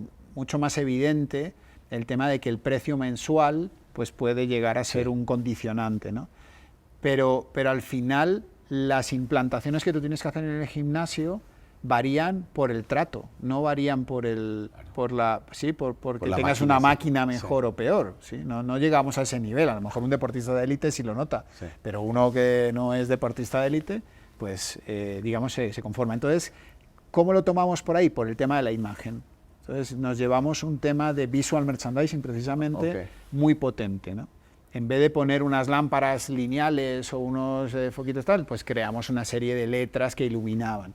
más evidente el tema de que el precio mensual pues puede llegar a ser un condicionante, ¿no? Pero al final las implantaciones que tú tienes que hacer en el gimnasio varían por el trato, no varían porque tengas una máquina mejor o peor, ¿sí? No llegamos a ese nivel, a lo mejor un deportista de élite sí lo nota, pero uno que no es deportista de élite, pues digamos se conforma. Entonces, ¿cómo lo tomamos por ahí? Por el tema de la imagen. Entonces nos llevamos un tema de visual merchandising precisamente muy potente, ¿no? En vez de poner unas lámparas lineales o unos foquitos tal, pues creamos una serie de letras que iluminaban.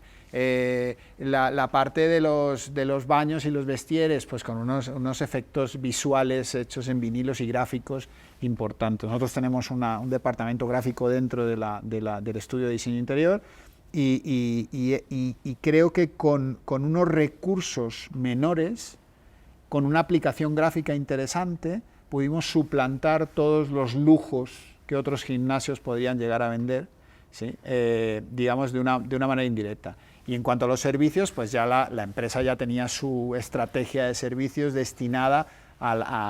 La parte de los baños y los vestieres, pues con unos efectos visuales hechos en vinilos y gráficos importantes. Nosotros tenemos un departamento gráfico dentro del estudio de diseño interior y creo que con unos recursos menores, con una aplicación gráfica interesante, pudimos suplantar todos los lujos que otros gimnasios podrían llegar a vender, ¿sí? Digamos de una manera indirecta. Y en cuanto a los servicios, pues ya la empresa ya tenía su estrategia de servicios destinada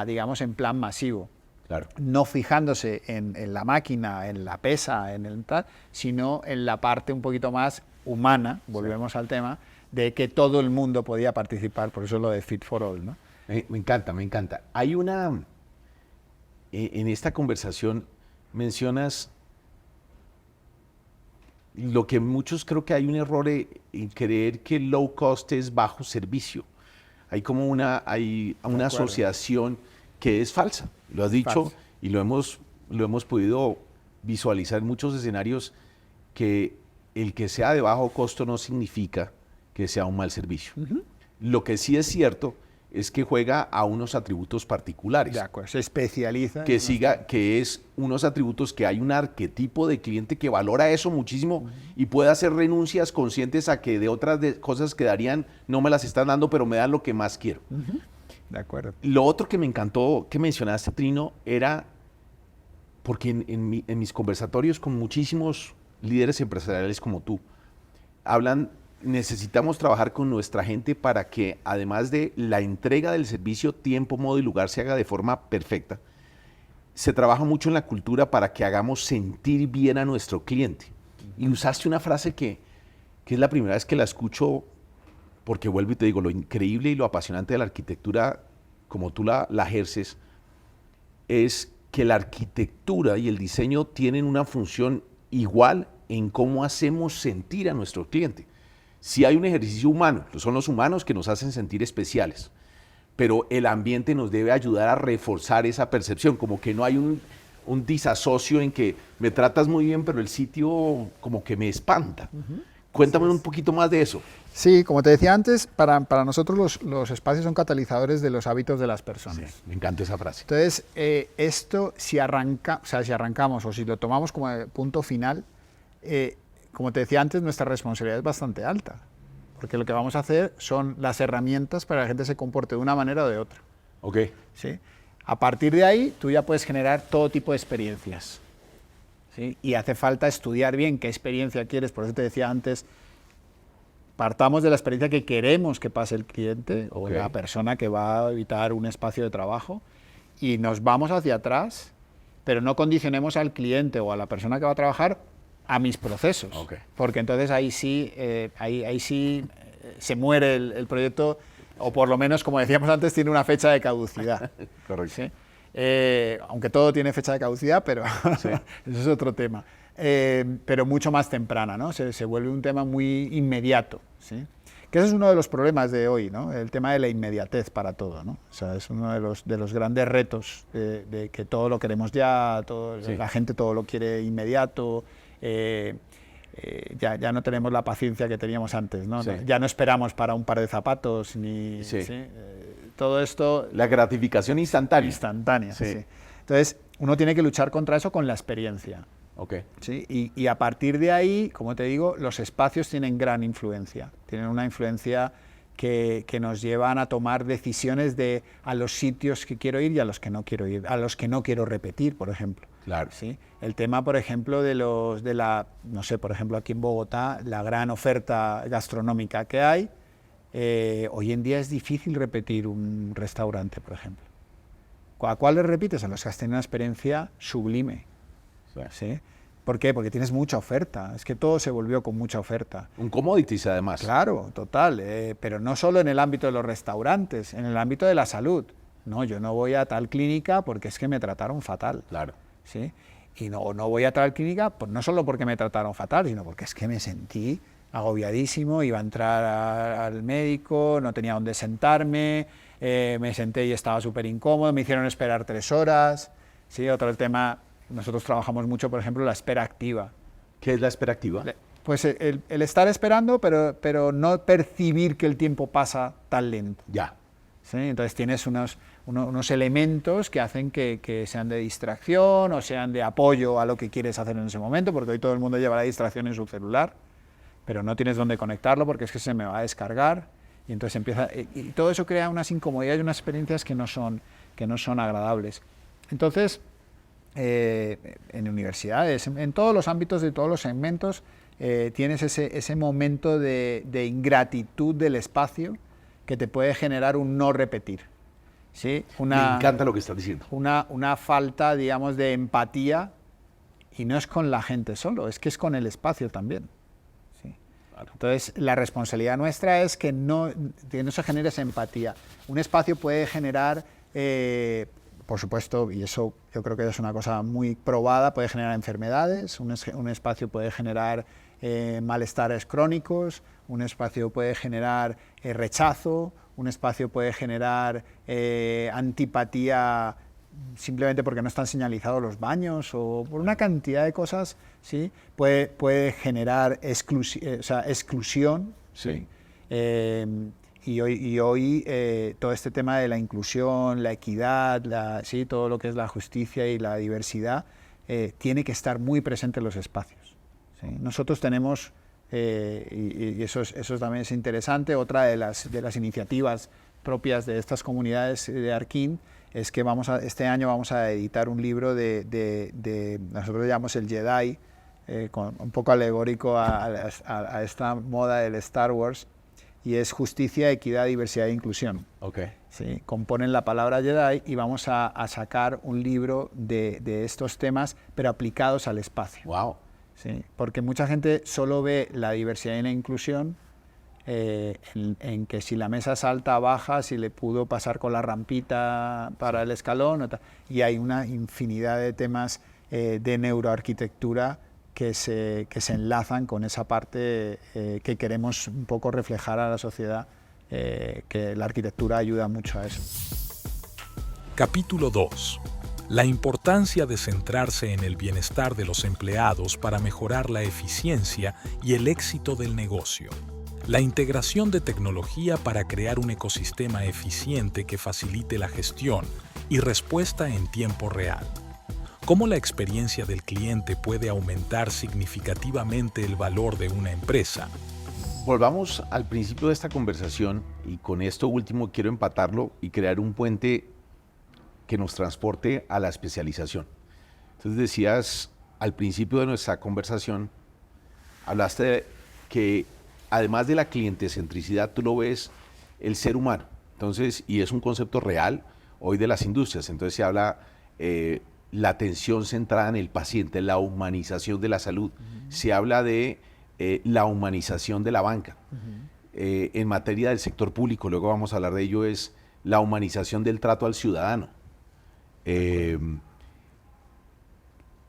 digamos, en plan masivo. Claro. No fijándose en la máquina, en la pesa, en el tal, sino en la parte un poquito más humana, volvemos al tema, de que todo el mundo podía participar, por eso lo de Fit for All, ¿no? Me encanta, me encanta. Hay en esta conversación mencionas lo que muchos creo que hay un error en creer que low cost es bajo servicio. Hay como una asociación que es falsa. Lo has dicho Falso. y lo hemos podido visualizar en muchos escenarios, que el que sea de bajo costo no significa que sea un mal servicio. Lo que sí es cierto es que juega a unos atributos particulares. De acuerdo, se especializa. Que es unos atributos que hay un arquetipo de cliente que valora eso muchísimo y puede hacer renuncias conscientes a que de otras cosas que darían no me las están dando, pero me dan lo que más quiero. De acuerdo. Lo otro que me encantó que mencionaste, Trino, era porque en mis conversatorios con muchísimos líderes empresariales como tú, necesitamos trabajar con nuestra gente para que, además de la entrega del servicio, tiempo, modo y lugar se haga de forma perfecta. Se trabaja mucho en la cultura para que hagamos sentir bien a nuestro cliente. Y usaste una frase que es la primera vez que la escucho, porque vuelvo y te digo, lo increíble y lo apasionante de la arquitectura, como tú la ejerces, es que la arquitectura y el diseño tienen una función igual en cómo hacemos sentir a nuestro cliente. Si hay un ejercicio humano, son los humanos que nos hacen sentir especiales, pero el ambiente nos debe ayudar a reforzar esa percepción, como que no hay un disasocio en que me tratas muy bien, pero el sitio como que me espanta. Cuéntame un poquito más de eso. Sí, como te decía antes, para nosotros los espacios son catalizadores de los hábitos de las personas. Sí, me encanta esa frase. Entonces, esto, si arrancamos o si lo tomamos como punto final, como te decía antes, nuestra responsabilidad es bastante alta, porque lo que vamos a hacer son las herramientas para que la gente se comporte de una manera o de otra. Ok. ¿Sí? A partir de ahí, tú ya puedes generar todo tipo de experiencias, ¿sí? Y hace falta estudiar bien qué experiencia quieres, por eso te decía antes, partamos de la experiencia que queremos que pase el cliente o la persona que va a habitar un espacio de trabajo y nos vamos hacia atrás, pero no condicionemos al cliente o a la persona que va a trabajar a mis procesos, porque entonces ahí sí se muere el proyecto, o por lo menos, como decíamos antes, tiene una fecha de caducidad. Correcto. ¿Sí? Aunque todo tiene fecha de caducidad, pero eso es otro tema. Pero mucho más temprana, ¿no? Se vuelve un tema muy inmediato, ¿sí? Que ese es uno de los problemas de hoy, ¿no? El tema de la inmediatez para todo, ¿no? O sea, es uno de los grandes retos de que todo lo queremos ya, la gente todo lo quiere inmediato. Ya no tenemos la paciencia que teníamos antes, ¿no? Sí. Ya no esperamos para un par de zapatos ni todo esto. La gratificación instantánea. Instantánea, sí. Entonces, uno tiene que luchar contra eso con la experiencia. ¿Sí? Y a partir de ahí, como te digo, los espacios tienen gran influencia. Tienen una influencia que nos llevan a tomar decisiones a los sitios que quiero ir y a los que no quiero ir, a los que no quiero repetir, por ejemplo. Claro. ¿Sí? El tema, por ejemplo, no sé, por ejemplo, aquí en Bogotá, la gran oferta gastronómica que hay, hoy en día es difícil repetir un restaurante, por ejemplo. ¿A cuál le repites? A los que has tenido una experiencia sublime. ¿Sí? ¿Por qué? Porque tienes mucha oferta. Es que todo se volvió con mucha oferta. Un commodities, además. Claro, total. Pero no solo en el ámbito de los restaurantes, en el ámbito de la salud. No, yo no voy a tal clínica porque es que me trataron fatal. Claro. ¿Sí? Y no voy a tal clínica, pues no solo porque me trataron fatal, sino porque es que me sentí agobiadísimo, iba a entrar al médico, no tenía dónde sentarme, me senté y estaba súper incómodo, me hicieron esperar 3 horas. Sí, otro tema, nosotros trabajamos mucho, por ejemplo, la espera activa. ¿Qué es la espera activa? Pues el estar esperando, pero no percibir que el tiempo pasa tan lento. Ya. ¿Sí? Entonces tienes unos elementos que hacen que sean de distracción o sean de apoyo a lo que quieres hacer en ese momento, porque hoy todo el mundo lleva la distracción en su celular, pero no tienes dónde conectarlo porque es que se me va a descargar, y entonces empieza, y todo eso crea unas incomodidades y unas experiencias que no son agradables. Entonces, en universidades, en todos los ámbitos de todos los segmentos, tienes ese momento de ingratitud del espacio que te puede generar un no repetir. ¿Sí? Me encanta lo que estás diciendo. Una falta, digamos, de empatía, y no es con la gente solo, es que es con el espacio también. ¿Sí? Claro. Entonces, la responsabilidad nuestra es que no se genere esa empatía. Un espacio puede generar, por supuesto, y eso yo creo que es una cosa muy probada, puede generar enfermedades, un espacio puede generar malestares crónicos, un espacio puede generar rechazo, un espacio puede generar antipatía simplemente porque no están señalizados los baños o por una cantidad de cosas, ¿sí? Puede generar exclusión. Sí. Y hoy todo este tema de la inclusión, la equidad, ¿sí? Todo lo que es la justicia y la diversidad tiene que estar muy presente en los espacios. ¿Sí? Nosotros tenemos, y eso también es interesante, otra de las iniciativas propias de estas comunidades de Arkin es que este año vamos a editar un libro nosotros llamamos el Jedi, un poco alegórico a esta moda del Star Wars, y es justicia, equidad, diversidad e inclusión. Okay. ¿Sí? Componen la palabra Jedi y vamos a sacar un libro de estos temas, pero aplicados al espacio. Wow. ¿Sí? Porque mucha gente solo ve la diversidad y la inclusión en que si la mesa salta, baja, si le pudo pasar con la rampita para el escalón, y hay una infinidad de temas de neuroarquitectura que se enlazan con esa parte que queremos un poco reflejar a la sociedad, que la arquitectura ayuda mucho a eso. Capítulo 2. La importancia de centrarse en el bienestar de los empleados para mejorar la eficiencia y el éxito del negocio. La integración de tecnología para crear un ecosistema eficiente que facilite la gestión y respuesta en tiempo real. ¿Cómo la experiencia del cliente puede aumentar significativamente el valor de una empresa? Volvamos al principio de esta conversación y con esto último quiero empatarlo y crear un puente que nos transporte a la especialización. Entonces decías al principio de nuestra conversación, hablaste de que además de la clientecentricidad, tú lo ves el ser humano. Entonces, y es un concepto real hoy de las industrias. Entonces se habla la atención centrada en el paciente, la humanización de la salud. Se habla de la humanización de la banca. En materia del sector público, luego vamos a hablar de ello, es la humanización del trato al ciudadano.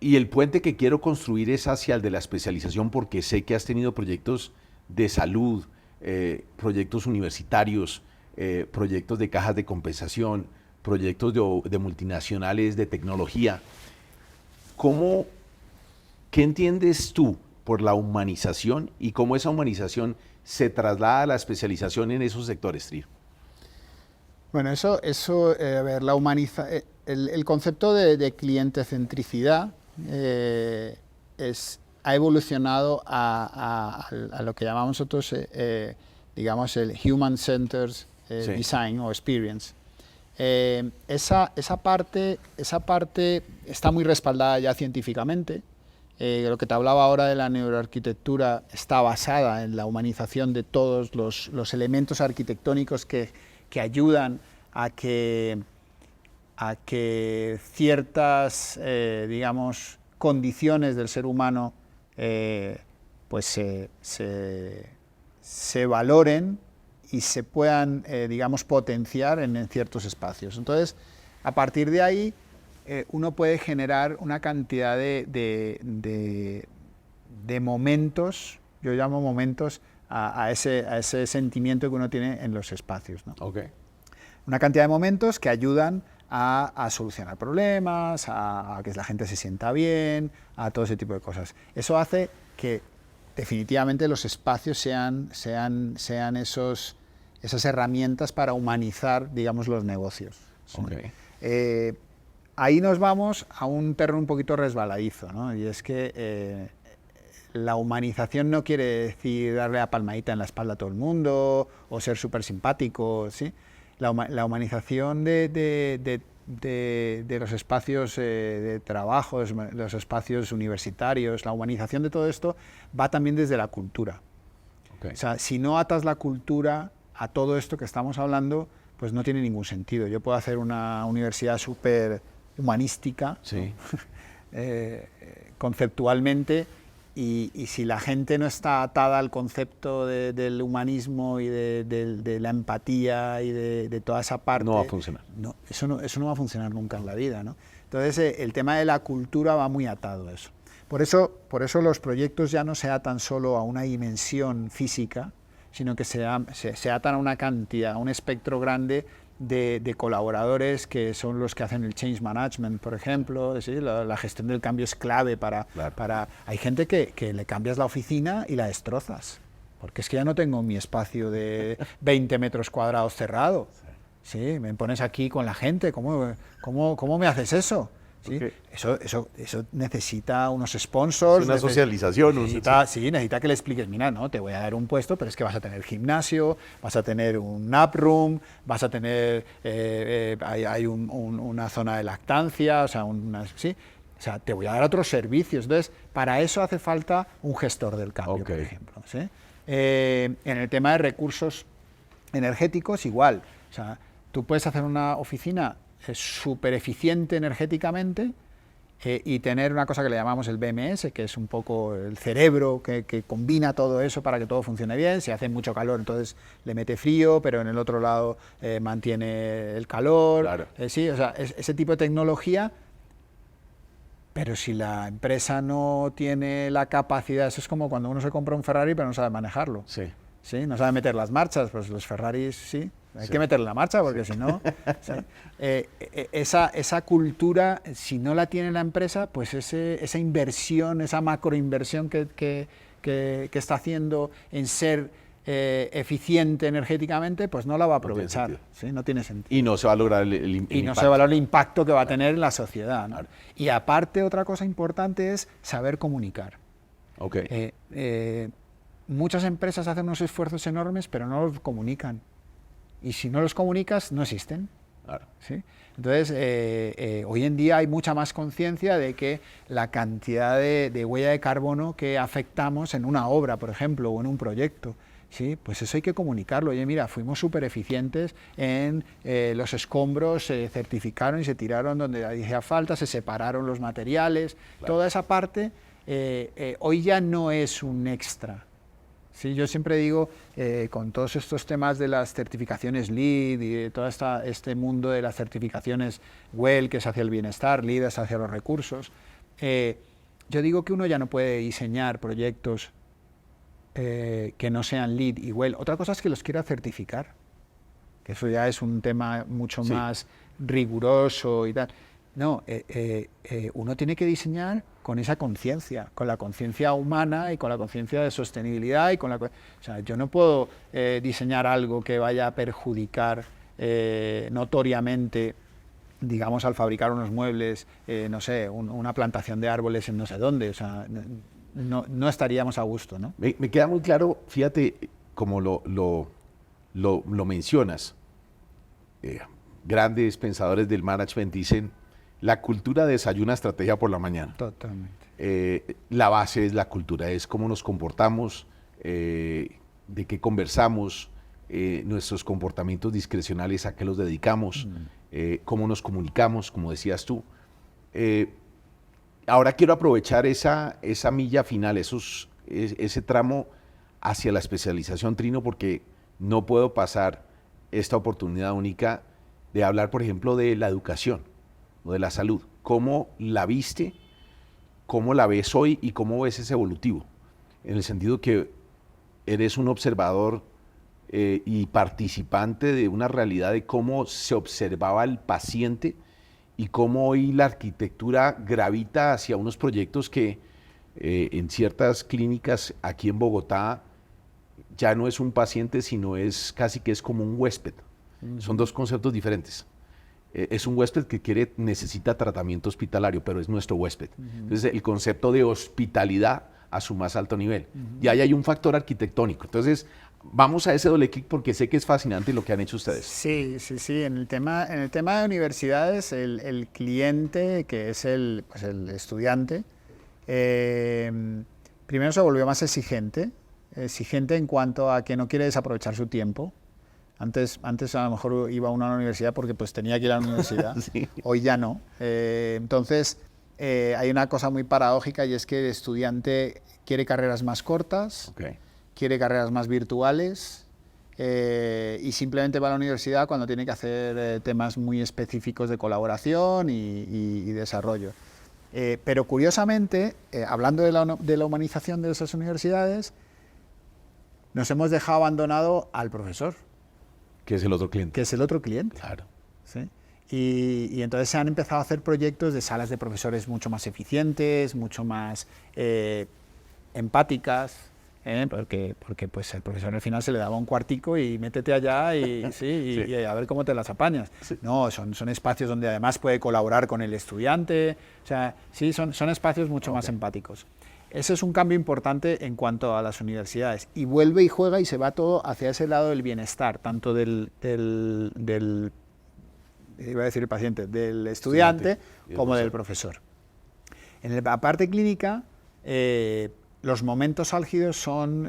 Y el puente que quiero construir es hacia el de la especialización, porque sé que has tenido proyectos de salud, proyectos universitarios, proyectos de cajas de compensación, proyectos de multinacionales de tecnología. ¿Qué entiendes tú por la humanización y cómo esa humanización se traslada a la especialización en esos sectores, Trio? Bueno, a ver, el concepto de clientecentricidad ha evolucionado a lo que llamamos nosotros, digamos, el Human Centered Design o Experience. Esa parte está muy respaldada ya científicamente. Lo que te hablaba ahora de la neuroarquitectura está basada en la humanización de todos los elementos arquitectónicos que ayudan a que ciertas, digamos, condiciones del ser humano pues se valoren y se puedan, digamos, potenciar en ciertos espacios. Entonces, a partir de ahí, uno puede generar una cantidad de momentos yo llamo momentos a ese sentimiento que uno tiene en los espacios, ¿no? Ok. Una cantidad de momentos que ayudan a solucionar problemas, a que la gente se sienta bien, a todo ese tipo de cosas. Eso hace que definitivamente los espacios sean esas herramientas para humanizar, digamos, los negocios. ¿Sí? Okay. Ahí nos vamos a un terreno un poquito resbaladizo, ¿no? Y es que la humanización no quiere decir darle la palmadita en la espalda a todo el mundo o ser súper simpático, ¿sí? La humanización de los espacios de trabajo, los espacios universitarios, la humanización de todo esto va también desde la cultura. Okay. O sea, si no atas la cultura a todo esto que estamos hablando, pues no tiene ningún sentido. Yo puedo hacer una universidad súper humanística, sí. Conceptualmente, y si la gente no está atada al concepto del humanismo y de la empatía y de toda esa parte, no va a funcionar. No, eso no va a funcionar nunca en la vida, ¿no? Entonces, el tema de la cultura va muy atado a eso. Por eso los proyectos ya no se atan solo a una dimensión física, sino que se atan a una cantidad, a un espectro grande de colaboradores que son los que hacen el change management, por ejemplo. ¿Sí? La gestión del cambio es clave para... Hay gente que le cambias la oficina y la destrozas, porque es que ya no tengo mi espacio de 20 metros cuadrados cerrado. Sí, me pones aquí con la gente, ¿cómo me haces eso? ¿Sí? Okay. Eso necesita unos sponsors. Una socialización. Necesita que le expliques, mira, no, te voy a dar un puesto, pero es que vas a tener gimnasio, vas a tener un nap room, vas a tener, hay una zona de lactancia, o sea, te voy a dar otros servicios. Entonces, para eso hace falta un gestor del cambio, por ejemplo. ¿Sí? En el tema de recursos energéticos, igual. O sea, tú puedes hacer una oficina súper eficiente energéticamente y tener una cosa que le llamamos el BMS, que es un poco el cerebro que combina todo eso para que todo funcione bien. Si hace mucho calor, entonces le mete frío, pero en el otro lado mantiene el calor. Claro. Sí, o sea, ese tipo de tecnología, pero si la empresa no tiene la capacidad, eso es como cuando uno se compra un Ferrari pero no sabe manejarlo. Sí. ¿Sí? No sabe meter las marchas, pues los Ferraris sí. Hay que meterle la marcha porque si no... ¿sí? Esa cultura, si no la tiene la empresa, pues esa inversión, esa macroinversión que está haciendo en ser eficiente energéticamente, pues no la va a aprovechar. No tiene sentido. Y no se va a lograr el impacto. Y no se va a lograr el impacto que va a tener en la sociedad, ¿no? Claro. Y aparte, otra cosa importante es saber comunicar. Okay. Muchas empresas hacen unos esfuerzos enormes, pero no los comunican. Y si no los comunicas, no existen. Claro. ¿Sí? Entonces, hoy en día hay mucha más conciencia de que la cantidad de huella de carbono que afectamos en una obra, por ejemplo, o en un proyecto, ¿sí? Pues eso hay que comunicarlo. Oye, mira, fuimos súper eficientes en los escombros, se certificaron y se tiraron donde hacía falta, se separaron los materiales. Claro. Toda esa parte hoy ya no es un extra. Sí, yo siempre digo, con todos estos temas de las certificaciones LEED y de todo este mundo de las certificaciones WELL, que es hacia el bienestar, LEED es hacia los recursos, yo digo que uno ya no puede diseñar proyectos que no sean LEED y WELL. Otra cosa es que los quiera certificar, que eso ya es un tema mucho más riguroso y tal. No, uno tiene que diseñar con esa conciencia, con la conciencia humana y con la conciencia de sostenibilidad. O sea, yo no puedo diseñar algo que vaya a perjudicar notoriamente, digamos, al fabricar unos muebles, no sé, una plantación de árboles en no sé dónde. O sea, no estaríamos a gusto, ¿no? Me queda muy claro, fíjate, como lo mencionas, grandes pensadores del management dicen: la cultura desayuna estrategia por la mañana. Totalmente. La base es la cultura, es cómo nos comportamos, de qué conversamos, nuestros comportamientos discrecionales, a qué los dedicamos, cómo nos comunicamos, como decías tú. Ahora quiero aprovechar esa milla final, ese tramo hacia la especialización, Trino, porque no puedo pasar esta oportunidad única de hablar, por ejemplo, de la educación o de la salud. ¿Cómo la viste? ¿Cómo la ves hoy y cómo ves ese evolutivo? en el sentido que eres un observador y participante de una realidad de cómo se observaba el paciente y cómo hoy la arquitectura gravita hacia unos proyectos que en ciertas clínicas aquí en Bogotá ya no es un paciente, sino es casi que es como un huésped. Son dos conceptos diferentes. Es un huésped que necesita tratamiento hospitalario, pero es nuestro huésped. Entonces, el concepto de hospitalidad a su más alto nivel. Y ahí hay un factor arquitectónico. Entonces, vamos a ese doble clic porque sé que es fascinante lo que han hecho ustedes. Sí. En el tema de universidades, el cliente, que es el estudiante, primero se volvió más exigente en cuanto a que no quiere desaprovechar su tiempo. Antes a lo mejor iba uno a la universidad porque pues tenía que ir a la universidad, sí. Hoy ya no. Entonces, hay una cosa muy paradójica y es que el estudiante quiere carreras más cortas, quiere carreras más virtuales y simplemente va a la universidad cuando tiene que hacer temas muy específicos de colaboración y desarrollo. Pero curiosamente, hablando de la humanización de esas universidades, nos hemos dejado abandonado al profesor. Que es el otro cliente. Que es el otro cliente. Claro. ¿Sí? Y entonces se han empezado a hacer proyectos de salas de profesores mucho más eficientes, mucho más empáticas, porque pues el profesor al final se le daba un cuartico y métete allá y a ver cómo te las apañas. Sí. No, son espacios donde además puede colaborar con el estudiante, o sea, sí, son espacios mucho más empáticos. Ese es un cambio importante en cuanto a las universidades. Y vuelve y juega y se va todo hacia ese lado del bienestar, tanto del iba a decir el paciente, del estudiante como del profesor. En la parte clínica, los momentos álgidos son,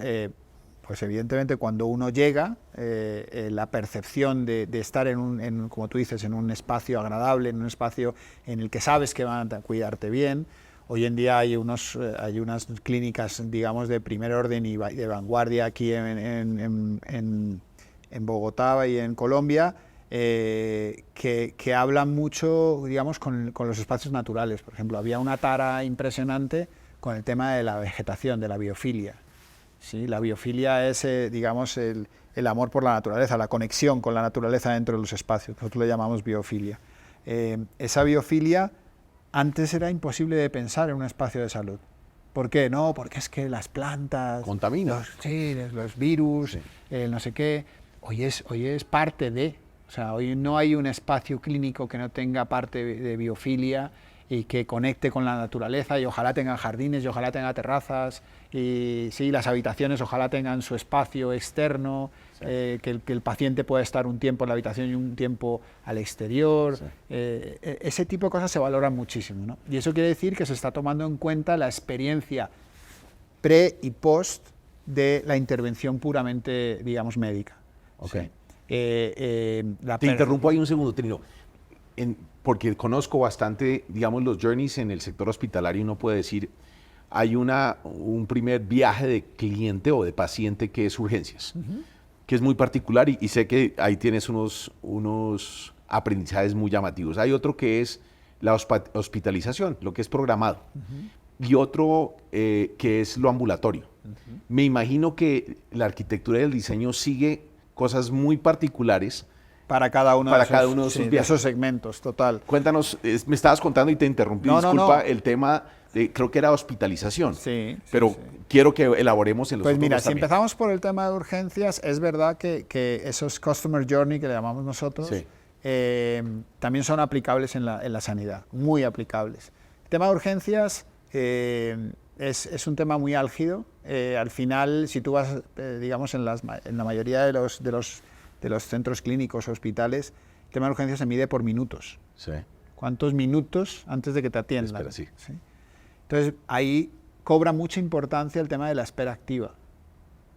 pues evidentemente cuando uno llega, la percepción de estar como tú dices, en un espacio agradable, en un espacio en el que sabes que van a cuidarte bien. Hoy en día hay unas clínicas, digamos, de primer orden y de vanguardia aquí en Bogotá y en Colombia, que hablan mucho, digamos, con los espacios naturales. Por ejemplo, había una tara impresionante con el tema de la vegetación, de la biofilia. ¿Sí? La biofilia es, digamos, el amor por la naturaleza, la conexión con la naturaleza dentro de los espacios. Nosotros le llamamos biofilia. Esa biofilia antes era imposible de pensar en un espacio de salud. ¿Por qué? No, porque es que las plantas... Contaminan. Los virus, no sé qué. Hoy es parte de... O sea, hoy no hay un espacio clínico que no tenga parte de biofilia y que conecte con la naturaleza, y ojalá tengan jardines y ojalá tenga terrazas, y sí, las habitaciones ojalá tengan su espacio externo, que el paciente pueda estar un tiempo en la habitación y un tiempo al exterior. Ese tipo de cosas se valoran muchísimo, ¿no? Y eso quiere decir que se está tomando en cuenta la experiencia pre y post de la intervención puramente, digamos, médica. Okay. ¿Sí? Te interrumpo ahí un segundo, Trino, porque conozco bastante, digamos, los journeys en el sector hospitalario. Uno puede decir, hay un primer viaje de cliente o de paciente que es urgencias, que es muy particular y sé que ahí tienes unos aprendizajes muy llamativos. Hay otro que es la hospitalización, lo que es programado, y otro que es lo ambulatorio. Me imagino que la arquitectura del diseño sigue cosas muy particulares para cada uno de esos segmentos, total. Cuéntanos, me estabas contando y te interrumpí, disculpa, el tema de, creo que era hospitalización, pero quiero que elaboremos en los Pues mira, si empezamos por el tema de urgencias, es verdad que esos Customer Journey, que le llamamos nosotros, también son aplicables en la sanidad, muy aplicables. El tema de urgencias es un tema muy álgido. Al final, si tú vas, digamos, en la mayoría de los centros clínicos o hospitales, el tema de urgencias se mide por minutos. Sí. ¿Cuántos minutos antes de que te atiendan? Espera, sí. ¿Sí? Entonces, ahí cobra mucha importancia el tema de la espera activa,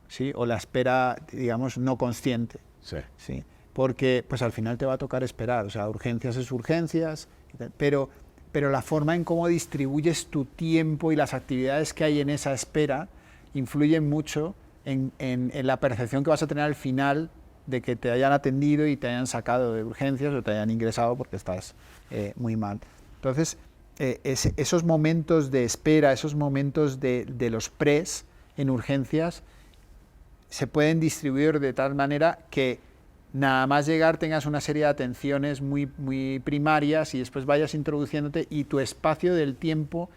¿sí? O la espera, digamos, no consciente. Sí. ¿Sí? Porque pues al final te va a tocar esperar. O sea, urgencias es urgencias, pero la forma en cómo distribuyes tu tiempo y las actividades que hay en esa espera influyen mucho en la percepción que vas a tener al final de que te hayan atendido y te hayan sacado de urgencias o te hayan ingresado porque estás muy mal. Entonces, esos momentos de espera, esos momentos de los pres, en urgencias se pueden distribuir de tal manera que nada más llegar tengas una serie de atenciones muy, muy primarias y después vayas introduciéndote y tu espacio del tiempo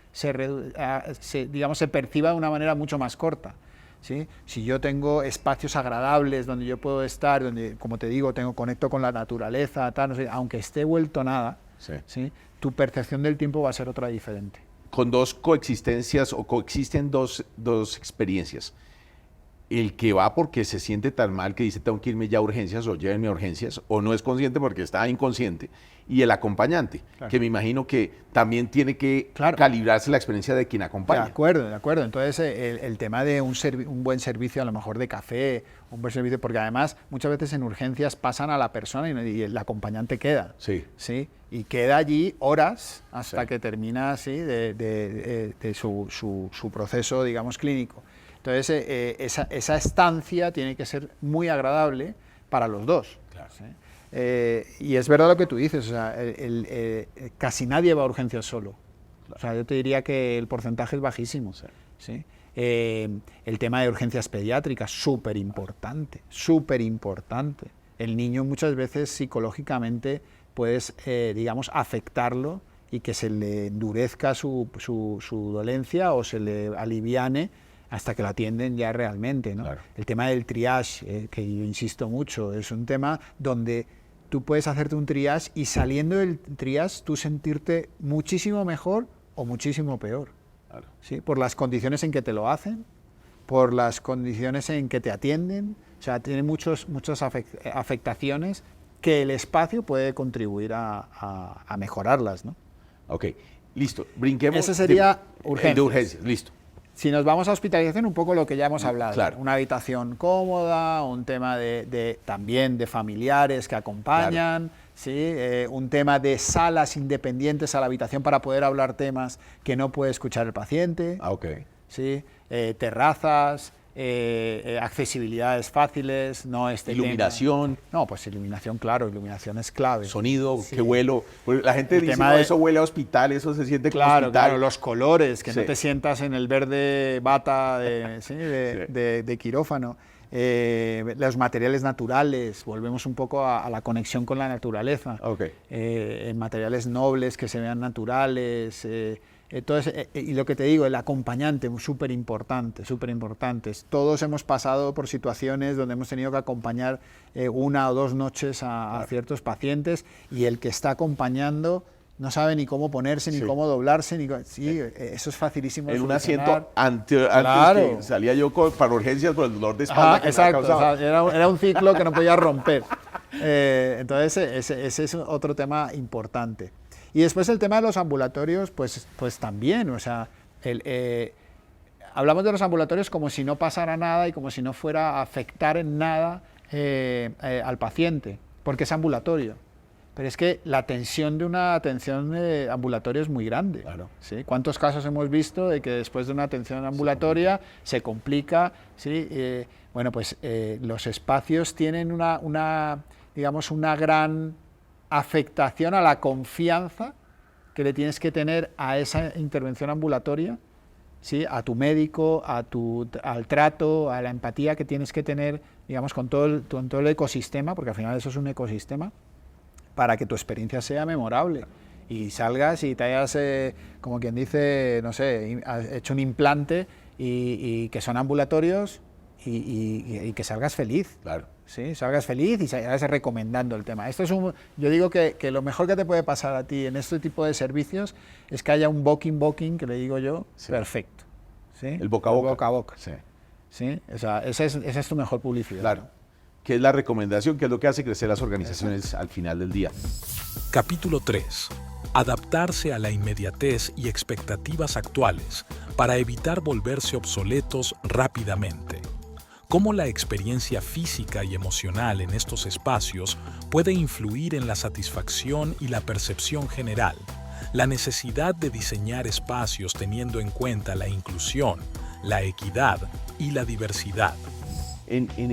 digamos, se perciba de una manera mucho más corta. ¿Sí? Si yo tengo espacios agradables donde yo puedo estar, donde, como te digo, conecto con la naturaleza, tal, no sé, aunque esté vuelto nada, ¿sí? Tu percepción del tiempo va a ser otra diferente. Con dos coexistencias o coexisten dos experiencias. El que va porque se siente tan mal que dice tengo que irme ya a urgencias o llévenme a urgencias, o no es consciente porque está inconsciente, y el acompañante, claro, que me imagino que también tiene que calibrarse la experiencia de quien acompaña. De acuerdo. Entonces el tema de un buen servicio, a lo mejor de café, un buen servicio, porque además muchas veces en urgencias pasan a la persona y el acompañante queda. ¿Sí? Y queda allí horas hasta que termina de su proceso, digamos, clínico. Entonces, esa estancia tiene que ser muy agradable para los dos. Claro. ¿Sí? Y es verdad lo que tú dices, o sea, casi nadie va a urgencias solo. Claro. O sea, yo te diría que el porcentaje es bajísimo. Sí. ¿Sí? El tema de urgencias pediátricas, súper importante. El niño muchas veces psicológicamente puedes, digamos, afectarlo y que se le endurezca su dolencia o se le aliviane hasta que lo atienden ya realmente, ¿no? Claro. El tema del triage, que yo insisto mucho, es un tema donde tú puedes hacerte un triage y saliendo del triage tú sentirte muchísimo mejor o muchísimo peor. Claro. ¿Sí? Por las condiciones en que te lo hacen, por las condiciones en que te atienden, o sea, tiene muchas afectaciones que el espacio puede contribuir a mejorarlas, ¿no? Ok, listo, brinquemos. Ese sería urgencias. De urgencias, listo. Si nos vamos a hospitalización, un poco lo que ya hemos hablado, claro, una habitación cómoda, un tema también de familiares que acompañan, claro, ¿sí? Un tema de salas independientes a la habitación para poder hablar temas que no puede escuchar el paciente, ¿sí? Terrazas, accesibilidades fáciles, no iluminación. No, pues iluminación, claro, iluminación es clave. Sonido, sí, qué huelo. La gente dice, no, eso huele a hospital, eso se siente como hospital. Claro, los colores, que no te sientas en el verde bata de quirófano. Los materiales naturales, volvemos un poco a la conexión con la naturaleza. Materiales nobles que se vean naturales. Entonces, y lo que te digo, el acompañante, súper importante. Todos hemos pasado por situaciones donde hemos tenido que acompañar 1 o 2 noches a ciertos pacientes y el que está acompañando no sabe ni cómo ponerse, ni cómo doblarse, eso es facilísimo. En un asiento antes que salía yo para urgencias por el dolor de espalda. Exacto, o sea, era un ciclo que no podía romper. Entonces, ese es otro tema importante. Y después el tema de los ambulatorios, pues también, o sea, hablamos de los ambulatorios como si no pasara nada y como si no fuera a afectar en nada al paciente, porque es ambulatorio. Pero es que la tensión de una atención ambulatoria es muy grande. Claro. ¿Sí? ¿Cuántos casos hemos visto de que después de una atención ambulatoria se complica? ¿Sí? Bueno, pues los espacios tienen digamos, una gran afectación a la confianza que le tienes que tener a esa intervención ambulatoria, ¿sí? A tu médico, al trato, a la empatía que tienes que tener, digamos, con todo el ecosistema, porque al final eso es un ecosistema, para que tu experiencia sea memorable y salgas y te hayas, como quien dice, no sé, hecho un implante y que son ambulatorios y que salgas feliz. Claro. ¿Sí? Salgas feliz y salgas recomendando el tema. Esto es yo digo que lo mejor que te puede pasar a ti en este tipo de servicios es que haya un booking, que le digo yo, perfecto. ¿Sí? El boca a boca. El boca a boca. ¿Sí? O sea, esa es tu mejor publicidad. Claro. ¿Qué es la recomendación? ¿Qué es lo que hace crecer las organizaciones al final del día? Capítulo 3. Adaptarse a la inmediatez y expectativas actuales para evitar volverse obsoletos rápidamente. Cómo la experiencia física y emocional en estos espacios puede influir en la satisfacción y la percepción general, la necesidad de diseñar espacios teniendo en cuenta la inclusión, la equidad y la diversidad. En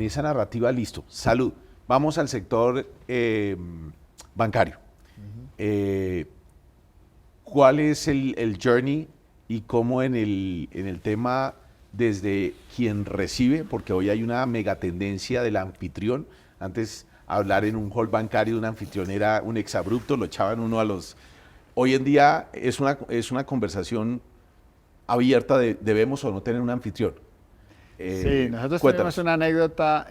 esa narrativa, listo, salud. Vamos al sector bancario. ¿Cuál es el journey y cómo en el tema desde quien recibe, porque hoy hay una megatendencia del anfitrión. Antes hablar en un hall bancario de un anfitrión era un exabrupto, lo echaban uno a los... Hoy en día es una conversación abierta de debemos o no tener un anfitrión. Sí, nosotros Cuéntanos. tenemos una anécdota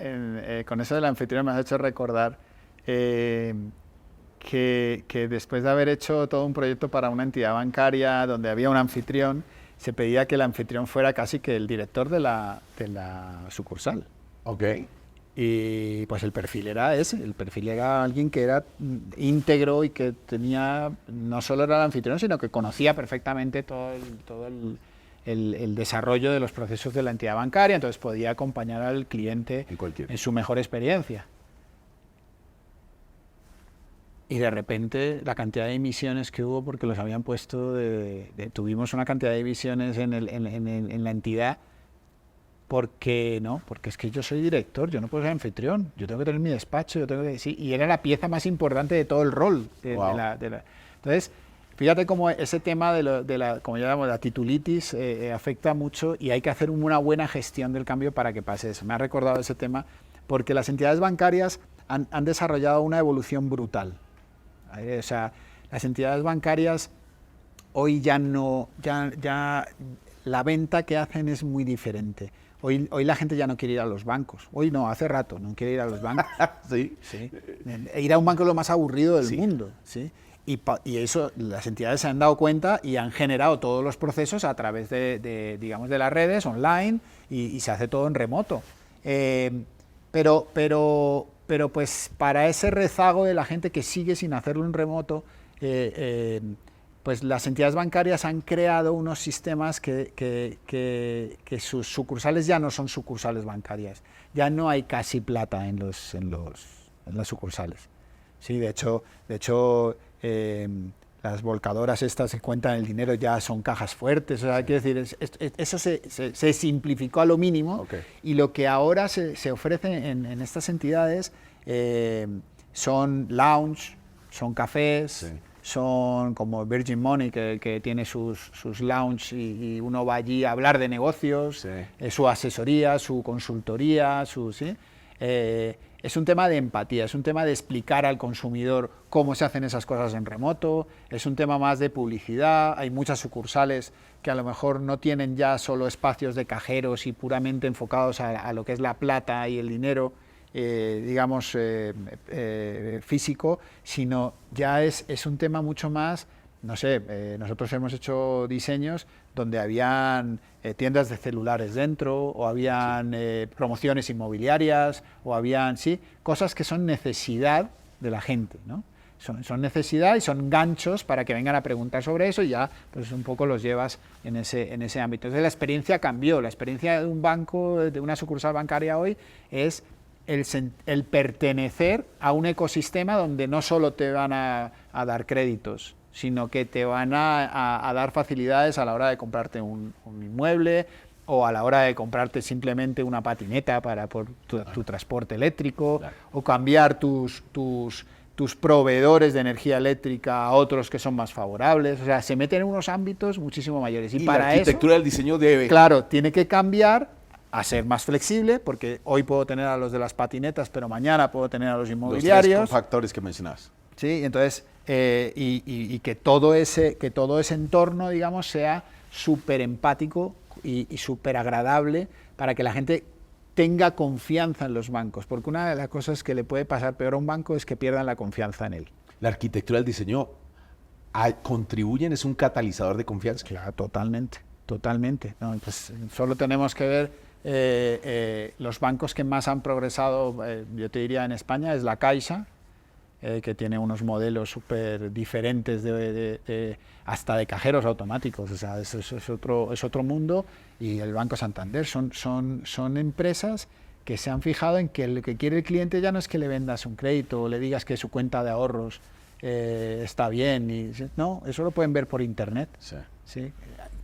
con eso del anfitrión, me has hecho recordar que después de haber hecho todo un proyecto para una entidad bancaria donde había un anfitrión, se pedía que el anfitrión fuera casi que el director de la sucursal. Ok. Y pues el perfil era ese, el perfil era alguien que era íntegro y que tenía, no solo era el anfitrión, sino que conocía perfectamente todo el desarrollo de los procesos de la entidad bancaria, entonces podía acompañar al cliente en su mejor experiencia. Y de repente la cantidad de emisiones que hubo, porque los habían puesto, tuvimos una cantidad de emisiones en la entidad, porque es que yo soy director, yo no puedo ser anfitrión, yo tengo que tener mi despacho, sí, y era la pieza más importante de todo el rol. Entonces, fíjate cómo ese tema como llamamos, la titulitis afecta mucho y hay que hacer una buena gestión del cambio para que pase eso. Me ha recordado ese tema porque las entidades bancarias han desarrollado una evolución brutal. O sea, las entidades bancarias hoy ya la venta que hacen es muy diferente. Hoy la gente ya no quiere ir a los bancos. Hoy no, hace rato no quiere ir a los bancos. Sí. Sí. Ir a un banco es lo más aburrido del mundo. ¿Sí? Y eso las entidades se han dado cuenta y han generado todos los procesos a través digamos, de las redes online y se hace todo en remoto. Pero pues para ese rezago de la gente que sigue sin hacerlo en remoto, pues las entidades bancarias han creado unos sistemas que sus sucursales ya no son sucursales bancarias, ya no hay casi plata en las sucursales. Sí, de hecho las volcadoras estas que cuentan el dinero ya son cajas fuertes, o sea, quiero decir, eso se simplificó a lo mínimo. Okay. Y lo que ahora se ofrece en estas entidades son lounge, son cafés, sí, son como Virgin Money que tiene sus lounge y uno va allí a hablar de negocios, sí, su asesoría, su consultoría, ¿sí? Es un tema de empatía, es un tema de explicar al consumidor cómo se hacen esas cosas en remoto, es un tema más de publicidad. Hay muchas sucursales que a lo mejor no tienen ya solo espacios de cajeros y puramente enfocados a lo que es la plata y el dinero, digamos, físico, sino ya es un tema mucho más, no sé, nosotros hemos hecho diseños donde habían tiendas de celulares dentro, o habían promociones inmobiliarias, o habían, sí, cosas que son necesidad de la gente, ¿no? Son necesidad y son ganchos para que vengan a preguntar sobre eso y ya pues un poco los llevas en ese ámbito. Entonces la experiencia cambió, la experiencia de un banco, de una sucursal bancaria hoy es el pertenecer a un ecosistema donde no solo te van a dar créditos, sino que te van a dar facilidades a la hora de comprarte un inmueble o a la hora de comprarte simplemente una patineta por tu transporte eléctrico, claro, o cambiar tus proveedores de energía eléctrica a otros que son más favorables. O sea, se meten en unos ámbitos muchísimo mayores. Y para la arquitectura del diseño debe... Claro, tiene que cambiar a ser más flexible, porque hoy puedo tener a los de las patinetas, pero mañana puedo tener a los inmobiliarios. Los tres factores que mencionabas. Sí, entonces, y que todo ese entorno, digamos, sea súper empático y súper agradable para que la gente tenga confianza en los bancos, porque una de las cosas que le puede pasar peor a un banco es que pierdan la confianza en él. La arquitectura del diseño contribuyen, es un catalizador de confianza. Claro, totalmente. No, pues solo tenemos que ver los bancos que más han progresado, yo te diría en España, es la Caixa, que tiene unos modelos súper diferentes hasta de cajeros automáticos, o sea, es otro mundo, y el Banco Santander son empresas que se han fijado en que lo que quiere el cliente ya no es que le vendas un crédito o le digas que su cuenta de ahorros está bien, no, eso lo pueden ver por internet. Sí. ¿Sí?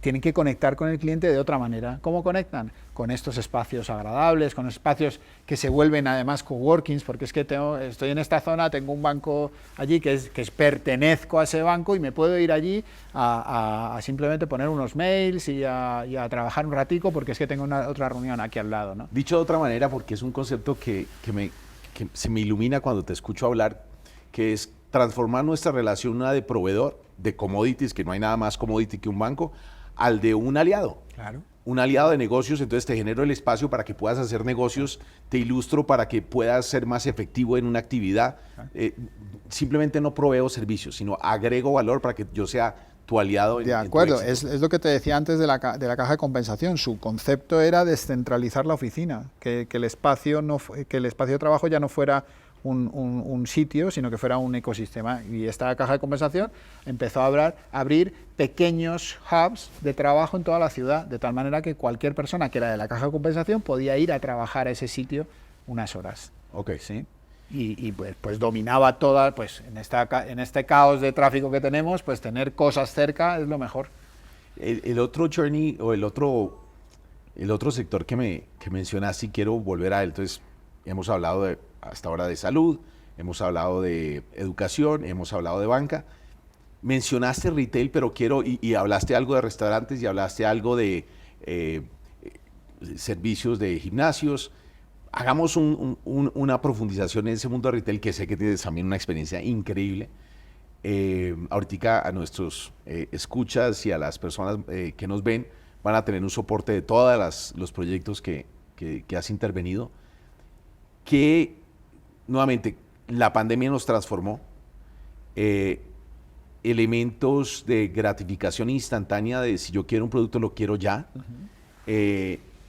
tienen que conectar con el cliente de otra manera. ¿Cómo conectan? Con estos espacios agradables, con espacios que se vuelven además coworkings, porque es que estoy en esta zona, tengo un banco allí que pertenezco a ese banco y me puedo ir allí a simplemente poner unos mails y a trabajar un ratico porque es que tengo otra reunión aquí al lado, ¿no? Dicho de otra manera, porque es un concepto que se me ilumina cuando te escucho hablar, que es transformar nuestra relación una de proveedor, de commodities, que no hay nada más commodity que un banco, al de un aliado. Claro. Un aliado de negocios, entonces te genero el espacio para que puedas hacer negocios, te ilustro para que puedas ser más efectivo en una actividad. Simplemente no proveo servicios, sino agrego valor para que yo sea tu aliado. De acuerdo, es lo que te decía antes de la caja de compensación. Su concepto era descentralizar la oficina, que el espacio de trabajo ya no fuera un sitio, sino que fuera un ecosistema. Y esta caja de compensación empezó a abrir pequeños hubs de trabajo en toda la ciudad, de tal manera que cualquier persona que era de la caja de compensación podía ir a trabajar a ese sitio unas horas. Ok. ¿Sí? Y pues dominaba toda, pues en este caos de tráfico que tenemos, pues tener cosas cerca es lo mejor. El otro journey o el otro sector que mencionaste y quiero volver a él, entonces hemos hablado hasta ahora de salud, hemos hablado de educación, hemos hablado de banca. Mencionaste retail, pero y hablaste algo de restaurantes y hablaste algo de servicios de gimnasios. Hagamos una profundización en ese mundo de retail, que sé que tienes también una experiencia increíble. Ahorita a nuestros escuchas y a las personas que nos ven van a tener un soporte de todos los proyectos que has intervenido. Que nuevamente la pandemia nos transformó, elementos de gratificación instantánea de si yo quiero un producto lo quiero ya,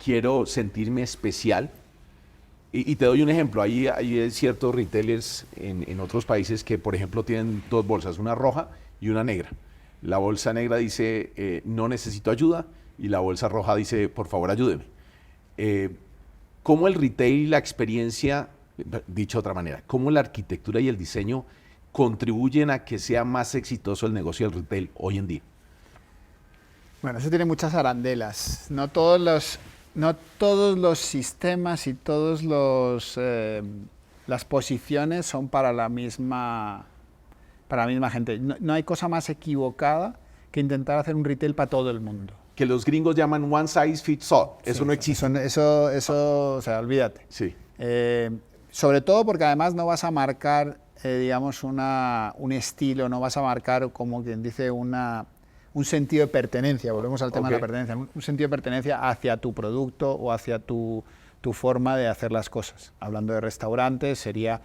quiero sentirme especial. Y te doy un ejemplo, hay ciertos retailers en otros países que por ejemplo tienen dos bolsas, una roja y una negra. La bolsa negra dice no necesito ayuda y la bolsa roja dice por favor ayúdeme. ¿Cómo el retail y la experiencia, dicho de otra manera, cómo la arquitectura y el diseño contribuyen a que sea más exitoso el negocio del retail hoy en día? Bueno, eso tiene muchas arandelas. No todos los sistemas y todas las posiciones son para la misma gente. No hay cosa más equivocada que intentar hacer un retail para todo el mundo. Que los gringos llaman one size fits all. Eso Sí, no existe. Eso, o sea, olvídate. Sí. Sobre todo porque además no vas a marcar, digamos, un estilo, no vas a marcar, como quien dice, un sentido de pertenencia. Volvemos al tema de la pertenencia. Un sentido de pertenencia hacia tu producto o hacia tu forma de hacer las cosas. Hablando de restaurantes, sería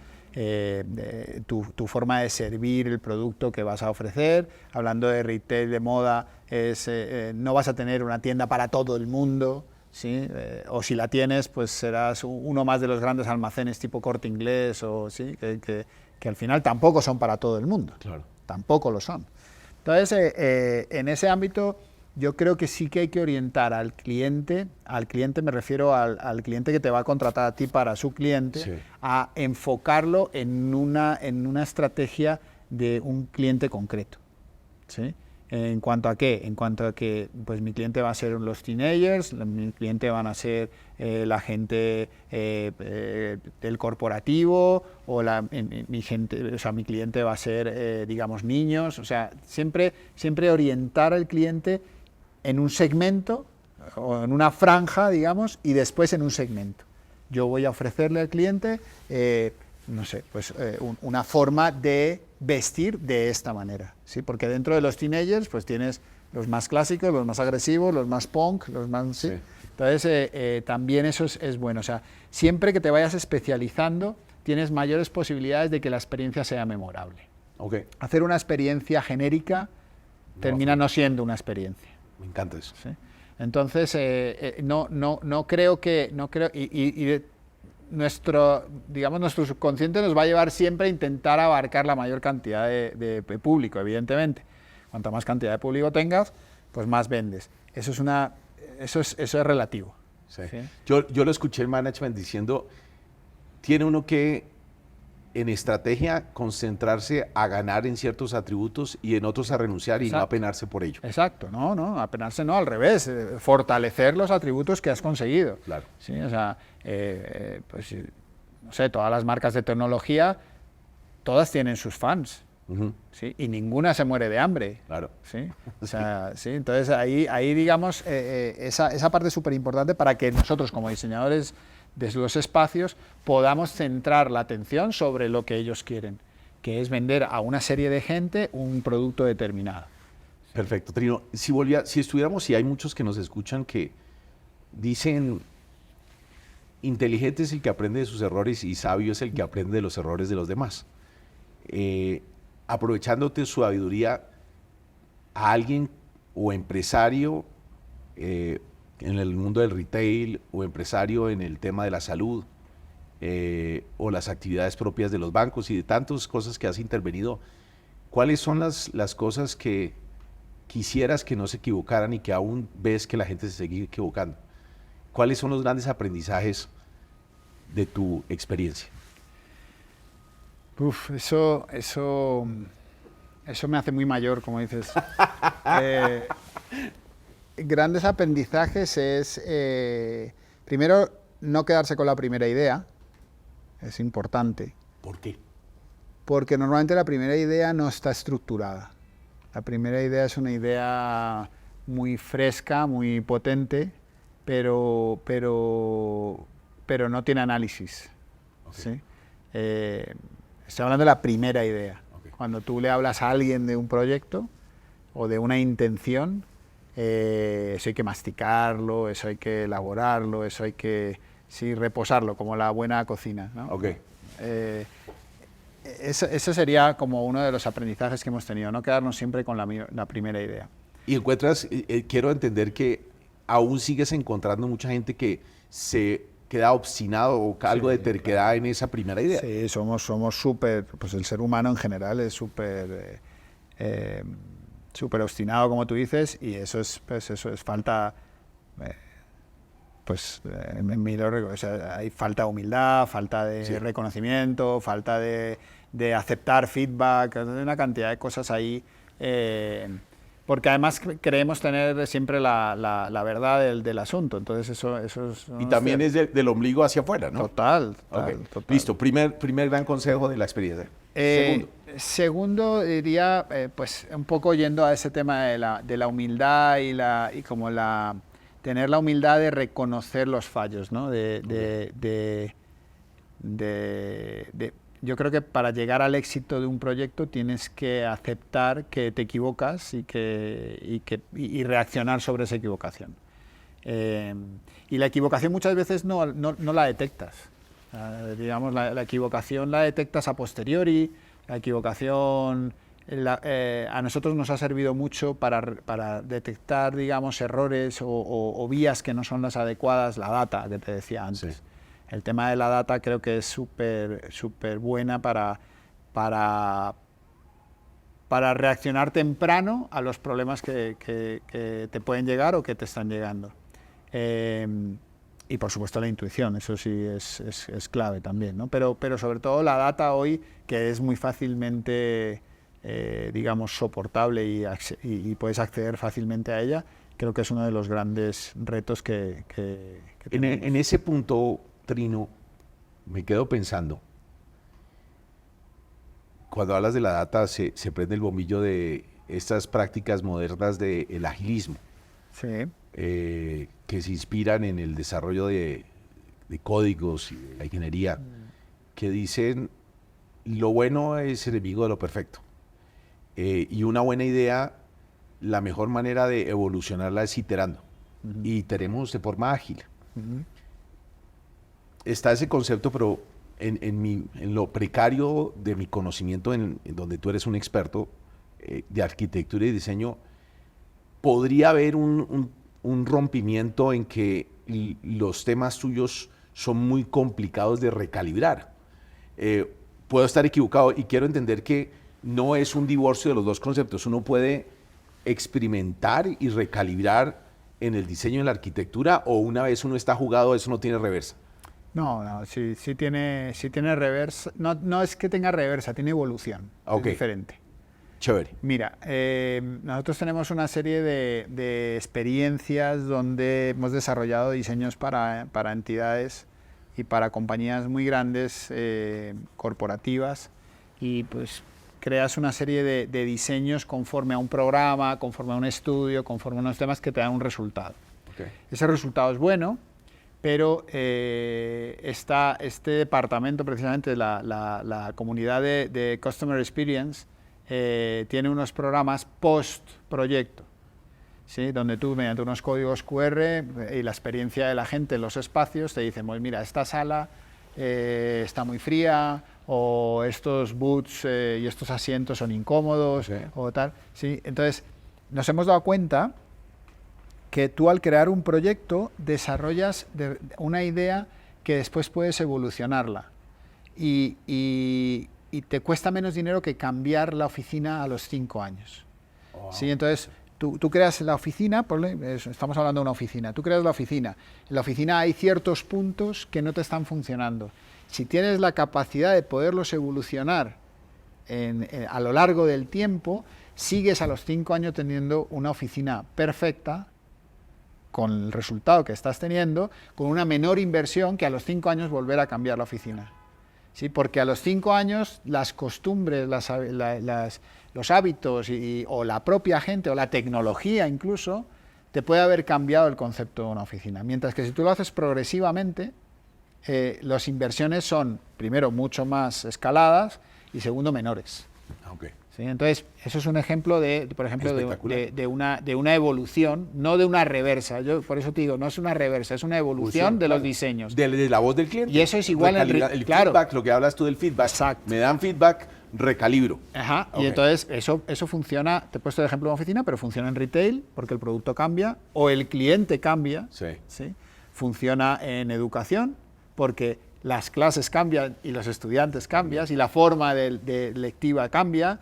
tu forma de servir el producto que vas a ofrecer. Hablando de retail, de moda, no vas a tener una tienda para todo el mundo, ¿sí? O si la tienes, pues serás uno más de los grandes almacenes tipo Corte Inglés, o, ¿sí? que al final tampoco son para todo el mundo. Claro. Tampoco lo son. Entonces, en ese ámbito, yo creo que sí que hay que orientar al cliente me refiero al cliente que te va a contratar a ti para su cliente, sí, a enfocarlo en una estrategia de un cliente concreto, ¿sí? ¿En cuanto a qué? En cuanto a que pues mi cliente va a ser los teenagers, mi cliente van a ser la gente del corporativo, o mi cliente va a ser, digamos, niños. O sea, siempre orientar al cliente en un segmento o en una franja, digamos, y después en un segmento. Yo voy a ofrecerle al cliente, no sé, pues una forma de vestir de esta manera, ¿sí? Porque dentro de los teenagers pues tienes los más clásicos, los más agresivos, los más punk, los más... ¿sí? Sí. Entonces también eso es bueno. O sea, siempre que te vayas especializando tienes mayores posibilidades de que la experiencia sea memorable. Okay. Hacer una experiencia genérica termina no siendo una experiencia. Me encanta eso. ¿Sí? Entonces no creo nuestro subconsciente nos va a llevar siempre a intentar abarcar la mayor cantidad de público, evidentemente. Cuanta más cantidad de público tengas, pues más vendes. Eso es relativo. Sí. ¿Sí? Yo lo escuché en management diciendo, tiene uno que en estrategia concentrarse a ganar en ciertos atributos y en otros a renunciar y no apenarse por ello. Exacto, no, apenarse no, al revés, fortalecer los atributos que has conseguido. Claro. Sí, o sea, pues, no sé, todas las marcas de tecnología, todas tienen sus fans. ¿Sí? Y ninguna se muere de hambre. Claro. ¿Sí? O sea, sí, entonces ahí digamos, esa parte es súper importante para que nosotros como diseñadores de los espacios podamos centrar la atención sobre lo que ellos quieren, que es vender a una serie de gente un producto determinado. Perfecto, Trino. Si hay muchos que nos escuchan que dicen, inteligente es el que aprende de sus errores y sabio es el que aprende de los errores de los demás. Aprovechándote su sabiduría, a alguien o empresario en el mundo del retail o empresario en el tema de la salud o las actividades propias de los bancos y de tantas cosas que has intervenido, ¿cuáles son las cosas que quisieras que no se equivocaran y que aún ves que la gente se sigue equivocando? ¿Cuáles son los grandes aprendizajes de tu experiencia? Eso me hace muy mayor, como dices. Grandes aprendizajes es, primero, no quedarse con la primera idea, es importante. ¿Por qué? Porque normalmente la primera idea no está estructurada. La primera idea es una idea muy fresca, muy potente, pero no tiene análisis. Okay. ¿Sí? Estoy hablando de la primera idea. Okay. Cuando tú le hablas a alguien de un proyecto o de una intención, eso hay que masticarlo, eso hay que elaborarlo, eso hay que reposarlo, como la buena cocina, ¿no? Okay. Eso sería como uno de los aprendizajes que hemos tenido, no quedarnos siempre con la primera idea. Y encuentras, quiero entender que aún sigues encontrando mucha gente que se queda obstinado o algo de terquedad, claro, en esa primera idea. Sí, somos súper, pues el ser humano en general es súper obstinado, como tú dices, y eso es falta, en mí o sea, hay falta de humildad, falta de reconocimiento, falta de aceptar feedback, una cantidad de cosas ahí, porque además creemos tener siempre la verdad del asunto, entonces eso es... Y también es del ombligo hacia afuera, ¿no? Total. Listo, primer gran consejo de la experiencia. Segundo, diría, pues un poco yendo a ese tema de la humildad y como tener la humildad de reconocer los fallos, ¿no? Yo creo que para llegar al éxito de un proyecto tienes que aceptar que te equivocas y reaccionar sobre esa equivocación. Y la equivocación muchas veces no la detectas. Digamos, la equivocación la detectas a posteriori. La equivocación a nosotros nos ha servido mucho para detectar, digamos, errores o vías que no son las adecuadas, la data que te decía antes. Sí. El tema de la data creo que es súper buena para reaccionar temprano a los problemas que te pueden llegar o que te están llegando. Y por supuesto la intuición, eso sí es clave también, ¿no? Pero sobre todo la data hoy, que es muy fácilmente, digamos, soportable y puedes acceder fácilmente a ella, creo que es uno de los grandes retos que tenemos. En ese punto, Trino, me quedo pensando, cuando hablas de la data se prende el bombillo de estas prácticas modernas del agilismo. Sí. Que se inspiran en el desarrollo de códigos y de la ingeniería, que dicen lo bueno es enemigo de lo perfecto. Y una buena idea, la mejor manera de evolucionarla es iterando. Y iteremos de forma ágil. Está ese concepto, pero en lo precario de mi conocimiento, en donde tú eres un experto de arquitectura y diseño, podría haber un rompimiento en que los temas tuyos son muy complicados de recalibrar. Puedo estar equivocado y quiero entender que no es un divorcio de los dos conceptos. Uno puede experimentar y recalibrar en el diseño y en la arquitectura, o una vez uno está jugado, eso no tiene reversa. No, sí tiene reversa. No es que tenga reversa, tiene evolución. Ok. Es diferente. Chévere. Mira, nosotros tenemos una serie de experiencias donde hemos desarrollado diseños para entidades y para compañías muy grandes, corporativas, y pues creas una serie de diseños conforme a un programa, conforme a un estudio, conforme a unos temas que te dan un resultado. Okay. Ese resultado es bueno, pero este departamento, precisamente la comunidad de Customer Experience, tiene unos programas post-proyecto, ¿sí? Donde tú, mediante unos códigos QR y la experiencia de la gente en los espacios, te dicen, pues mira, esta sala está muy fría, o estos booths y estos asientos son incómodos, Okay. o tal. ¿Sí? Entonces, nos hemos dado cuenta que tú, al crear un proyecto, desarrollas una idea que después puedes evolucionarla. Y te cuesta menos dinero que cambiar la oficina a los 5 años. Wow. ¿Sí? Entonces, tú creas la oficina, estamos hablando de una oficina, tú creas la oficina. En la oficina hay ciertos puntos que no te están funcionando. Si tienes la capacidad de poderlos evolucionar a lo largo del tiempo, sigues a los 5 años teniendo una oficina perfecta, con el resultado que estás teniendo, con una menor inversión que a los 5 años volver a cambiar la oficina. ¿Sí? Porque a los 5 años las costumbres, los hábitos o la propia gente o la tecnología incluso te puede haber cambiado el concepto de una oficina. Mientras que si tú lo haces progresivamente, las inversiones son, primero, mucho más escaladas y segundo, menores. Okay. ¿Sí? Entonces, eso es un ejemplo por ejemplo, de una evolución, no de una reversa. Yo por eso te digo, no es una reversa, es una evolución de los diseños. De la voz del cliente. Y eso es igual el claro. feedback, lo que hablas tú del feedback. Exacto. Me dan feedback, recalibro. Ajá. Okay. Y entonces eso funciona, te he puesto el ejemplo de una oficina, pero funciona en retail porque el producto cambia o el cliente cambia. Sí. ¿Sí? Funciona en educación porque las clases cambian y los estudiantes cambian y la forma de lectiva cambia.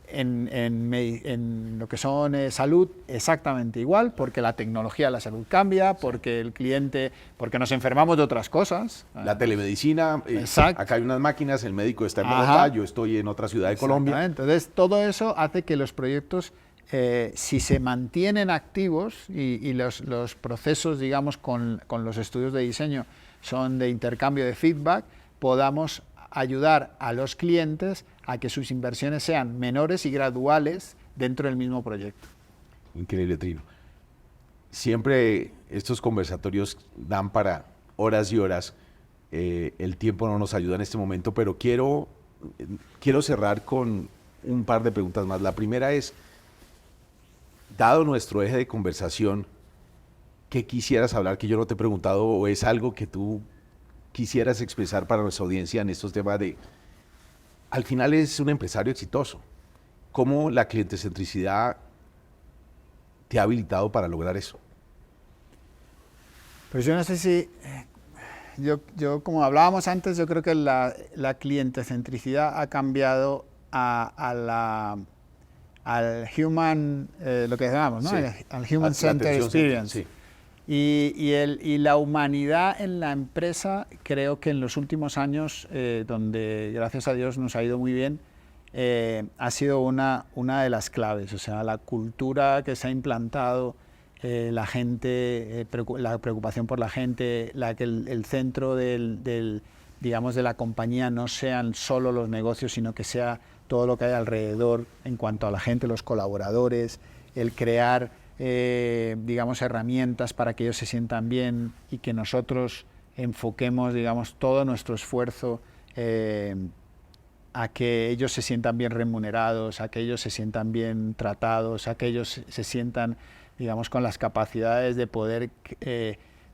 En lo que son salud, exactamente igual, porque la tecnología de la salud cambia, porque el cliente, porque nos enfermamos de otras cosas. La telemedicina, acá hay unas máquinas, el médico está en Bogotá, yo estoy en otra ciudad de Colombia. Entonces, todo eso hace que los proyectos, si se mantienen activos y los procesos, digamos, con los estudios de diseño son de intercambio de feedback, podamos ayudar a los clientes a que sus inversiones sean menores y graduales dentro del mismo proyecto. Increíble, Trino. Siempre estos conversatorios dan para horas y horas. El tiempo no nos ayuda en este momento, pero quiero cerrar con un par de preguntas más. La primera es, dado nuestro eje de conversación, ¿qué quisieras hablar que yo no te he preguntado o es algo que tú quisieras expresar para nuestra audiencia en estos temas de, al final es un empresario exitoso? ¿Cómo la clientecentricidad te ha habilitado para lograr eso? Pues yo no sé si, yo como hablábamos antes, yo creo que la clientecentricidad ha cambiado al human, lo que llamamos, ¿no? Sí. Al human center experience. Sí. Y la humanidad en la empresa, creo que en los últimos años, donde gracias a Dios nos ha ido muy bien, ha sido una de las claves. O sea, la cultura que se ha implantado, la gente, la preocupación por la gente, que el centro digamos, de la compañía no sean solo los negocios, sino que sea todo lo que hay alrededor en cuanto a la gente, los colaboradores, el crear digamos, herramientas para que ellos se sientan bien y que nosotros enfoquemos, digamos, todo nuestro esfuerzo a que ellos se sientan bien remunerados, a que ellos se sientan bien tratados, a que ellos se sientan, digamos, con las capacidades de poder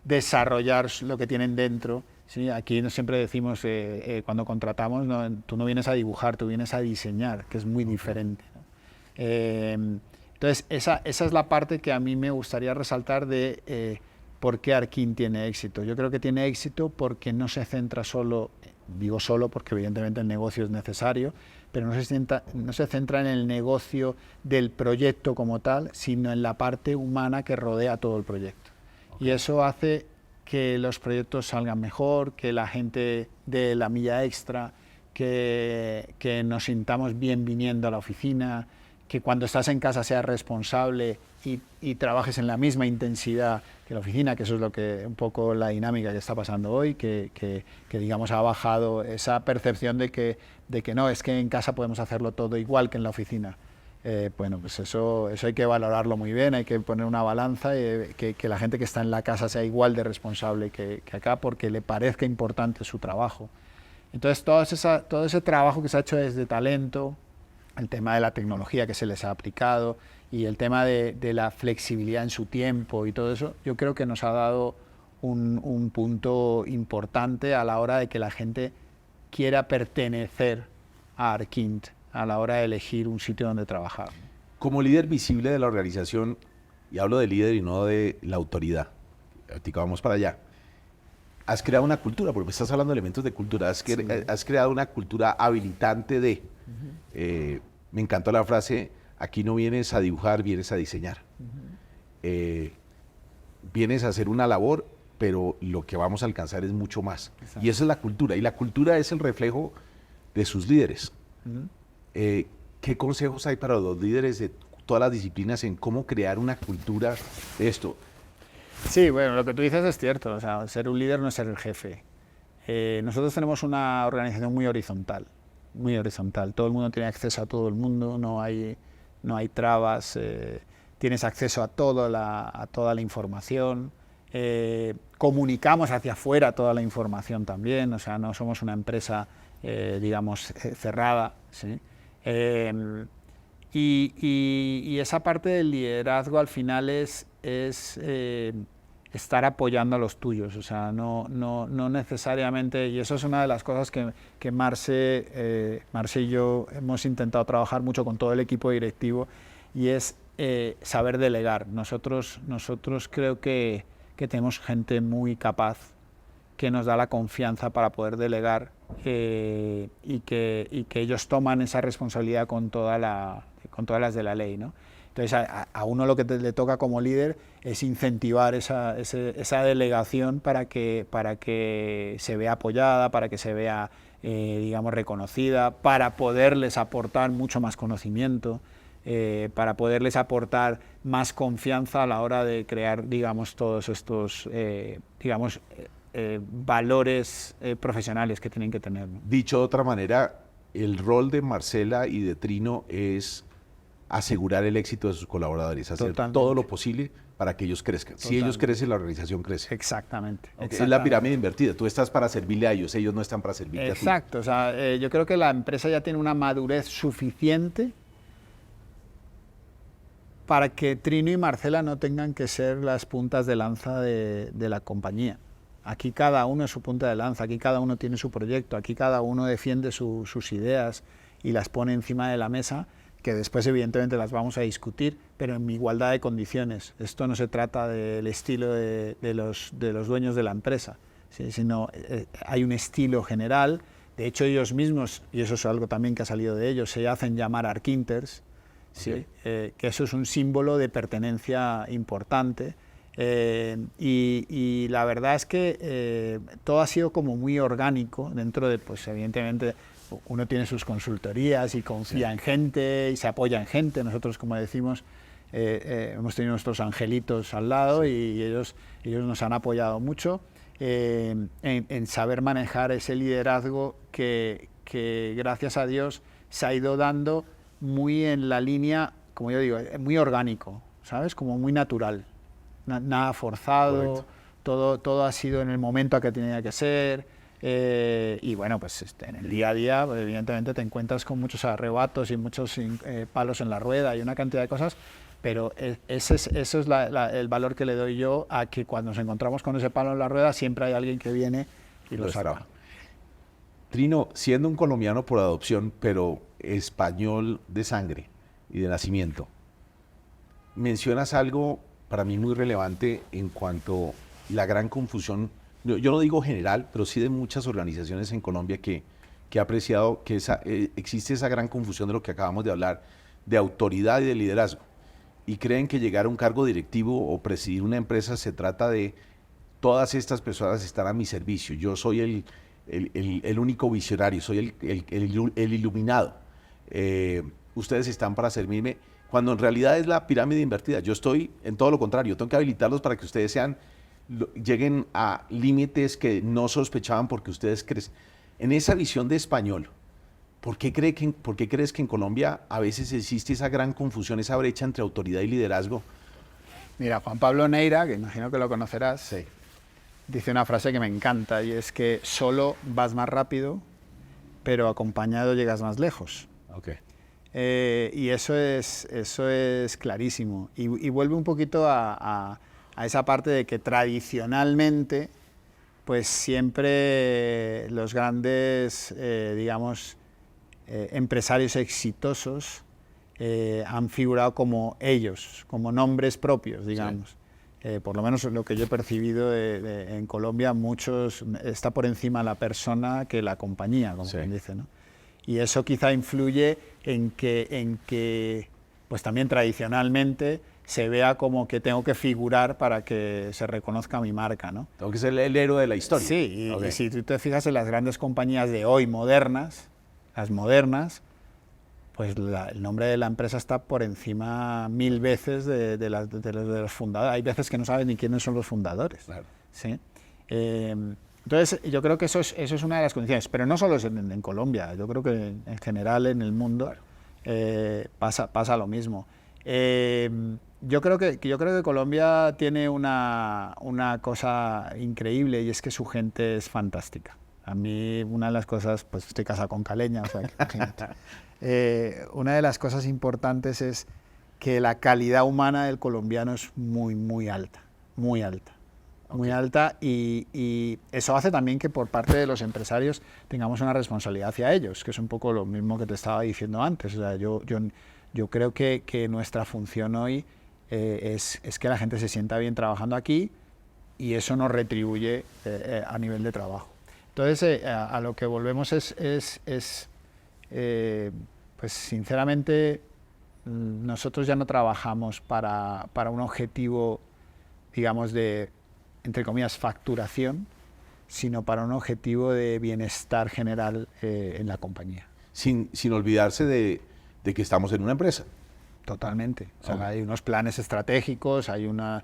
desarrollar lo que tienen dentro. ¿Sí? Aquí siempre decimos, cuando contratamos, tú no vienes a dibujar, tú vienes a diseñar, que es muy diferente, ¿no? Entonces, esa es la parte que a mí me gustaría resaltar de por qué Arkin tiene éxito. Yo creo que tiene éxito porque no se centra solo, digo solo porque evidentemente el negocio es necesario, pero no se centra en el negocio del proyecto como tal, sino en la parte humana que rodea todo el proyecto. Okay. Y eso hace que los proyectos salgan mejor, que la gente dé la milla extra, que nos sintamos bien viniendo a la oficina, que cuando estás en casa seas responsable y trabajes en la misma intensidad que la oficina, que eso es lo que un poco la dinámica que está pasando hoy, que digamos ha bajado esa percepción de que no, es que en casa podemos hacerlo todo igual que en la oficina. Bueno, pues eso hay que valorarlo muy bien, hay que poner una balanza, que la gente que está en la casa sea igual de responsable que acá, porque le parezca importante su trabajo. Entonces todo ese trabajo que se ha hecho desde talento, el tema de la tecnología que se les ha aplicado y el tema de la flexibilidad en su tiempo y todo eso, yo creo que nos ha dado un punto importante a la hora de que la gente quiera pertenecer a Arquint a la hora de elegir un sitio donde trabajar. Como líder visible de la organización, y hablo de líder y no de la autoridad, ahorita vamos para allá, has creado una cultura, porque estás hablando de elementos de cultura, has creado una cultura habilitante de... me encantó la frase, aquí no vienes a dibujar, vienes a diseñar. Vienes a hacer una labor, pero lo que vamos a alcanzar es mucho más. Exacto. Y esa es la cultura, y la cultura es el reflejo de sus líderes. ¿Qué consejos hay para los líderes de todas las disciplinas en cómo crear una cultura de esto? Sí, bueno, lo que tú dices es cierto, o sea, ser un líder no es ser el jefe. Nosotros tenemos una organización muy horizontal, todo el mundo tiene acceso a todo el mundo, no hay trabas, tienes acceso a toda la información, comunicamos hacia afuera toda la información también, o sea, no somos una empresa, digamos, cerrada, ¿sí? Y esa parte del liderazgo al final es estar apoyando a los tuyos, o sea, no necesariamente, y eso es una de las cosas que Marce y yo hemos intentado trabajar mucho con todo el equipo directivo, y es saber delegar. Nosotros creo que tenemos gente muy capaz que nos da la confianza para poder delegar, y que ellos toman esa responsabilidad con todas las de la ley, ¿no? Entonces a uno lo que le toca como líder es incentivar esa delegación para que se vea apoyada, para que se vea digamos reconocida, para poderles aportar mucho más conocimiento, para poderles aportar más confianza a la hora de crear, digamos, todos estos valores profesionales que tienen que tener, ¿no? Dicho de otra manera, el rol de Marcela y de Trino es asegurar el éxito de sus colaboradores, hacer Totalmente. todo lo posible para que ellos crezcan. Totalmente. Si ellos crecen, la organización crece. Exactamente. Es la pirámide invertida. Tú estás para servirle a ellos no están para servirte a ti. Exacto. O sea, yo creo que la empresa ya tiene una madurez suficiente para que Trino y Marcela no tengan que ser las puntas de lanza de la compañía. Aquí cada uno es su punta de lanza, aquí cada uno tiene su proyecto, aquí cada uno defiende sus ideas y las pone encima de la mesa, que después evidentemente las vamos a discutir, pero en igualdad de condiciones. Esto no se trata del estilo de los dueños de la empresa, ¿sí? Sino hay un estilo general. De hecho ellos mismos, y eso es algo también que ha salido de ellos, se hacen llamar Arquinters, ¿sí? Que eso es un símbolo de pertenencia importante. Y la verdad es que todo ha sido como muy orgánico dentro de, pues evidentemente uno tiene sus consultorías y confía en gente y se apoya en gente. Nosotros, como decimos, hemos tenido nuestros angelitos al lado, y ellos nos han apoyado mucho en saber manejar ese liderazgo que gracias a Dios se ha ido dando muy en la línea, como yo digo, muy orgánico, ¿sabes? Como muy natural. Nada forzado, todo ha sido en el momento a que tenía que ser, y bueno, pues en el día a día, pues, evidentemente te encuentras con muchos arrebatos y muchos palos en la rueda y una cantidad de cosas, pero eso es el valor que le doy yo a que cuando nos encontramos con ese palo en la rueda siempre hay alguien que viene y lo saca. Trino, siendo un colombiano por adopción, pero español de sangre y de nacimiento, mencionas algo para mí muy relevante en cuanto a la gran confusión, yo no digo general, pero sí de muchas organizaciones en Colombia que he apreciado que existe esa gran confusión de lo que acabamos de hablar, de autoridad y de liderazgo, y creen que llegar a un cargo directivo o presidir una empresa se trata de todas estas personas están a mi servicio. Yo soy el único visionario, soy el iluminado. Ustedes están para servirme, cuando en realidad es la pirámide invertida. Yo estoy en todo lo contrario, tengo que habilitarlos para que ustedes lleguen a límites que no sospechaban porque ustedes crecen. En esa visión de español, ¿por qué crees que en Colombia a veces existe esa gran confusión, esa brecha entre autoridad y liderazgo? Mira, Juan Pablo Neira, que imagino que lo conocerás, Sí. dice una frase que me encanta y es que solo vas más rápido, pero acompañado llegas más lejos. Okay. Y eso es clarísimo. Y vuelve un poquito a esa parte de que tradicionalmente, pues siempre los grandes, empresarios exitosos han figurado como ellos, como nombres propios, digamos. Sí. Por lo menos lo que yo he percibido en Colombia, muchos está por encima la persona que la compañía, como quien dice, ¿no? Y eso quizá influye en que pues también tradicionalmente se vea como que tengo que figurar para que se reconozca mi marca, ¿no? Tengo que ser el héroe de la historia. Sí, y si tú te fijas en las grandes compañías de hoy modernas, las modernas, pues el nombre de la empresa está por encima 1000 veces de los fundadores. Hay veces que no sabes ni quiénes son los fundadores. Claro. ¿Sí? Entonces, yo creo que eso es una de las condiciones, pero no solo es en Colombia, yo creo que en general en el mundo pasa lo mismo. Yo creo que Colombia tiene una cosa increíble y es que su gente es fantástica. A mí una de las cosas, pues estoy casado con caleña, o sea, que imagínate. Una de las cosas importantes es que la calidad humana del colombiano es muy alta, muy alta. Muy alta y eso hace también que por parte de los empresarios tengamos una responsabilidad hacia ellos, que es un poco lo mismo que te estaba diciendo antes. O sea, yo creo que nuestra función hoy es que la gente se sienta bien trabajando aquí y eso nos retribuye a nivel de trabajo. Entonces, a lo que volvemos pues sinceramente, nosotros ya no trabajamos para un objetivo, digamos, de, entre comillas, facturación, sino para un objetivo de bienestar general en la compañía. Sin olvidarse de que estamos en una empresa. Totalmente. O sea, hay unos planes estratégicos, hay unos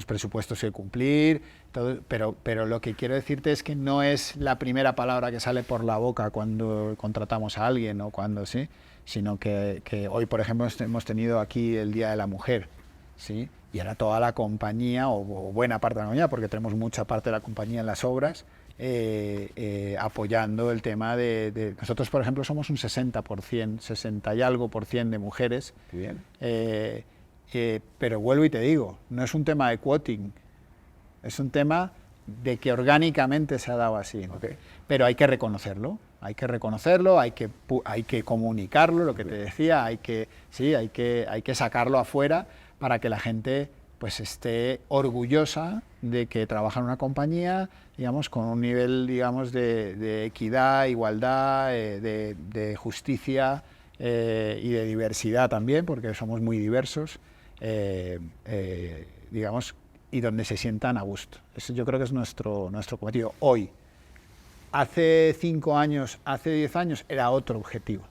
presupuestos que cumplir, todo, pero lo que quiero decirte es que no es la primera palabra que sale por la boca cuando contratamos a alguien o cuando sí, sino que hoy, por ejemplo, hemos tenido aquí el Día de la Mujer, ¿sí? Y era toda la compañía, o buena parte de la compañía, porque tenemos mucha parte de la compañía en las obras, apoyando el tema de... Nosotros, por ejemplo, somos un 60 y algo por cien de mujeres. Bien. Pero vuelvo y te digo, no es un tema de quoting, es un tema de que orgánicamente se ha dado así, ¿no? Okay. Pero hay que reconocerlo, hay que comunicarlo, lo que te decía, hay que sacarlo afuera para que la gente pues esté orgullosa de que trabaja en una compañía, digamos, con un nivel, digamos, de equidad, igualdad, de justicia y de diversidad también, porque somos muy diversos, digamos, y donde se sientan a gusto. Eso yo creo que es nuestro cometido hoy. Hace 5 años, hace 10 años, era otro objetivo.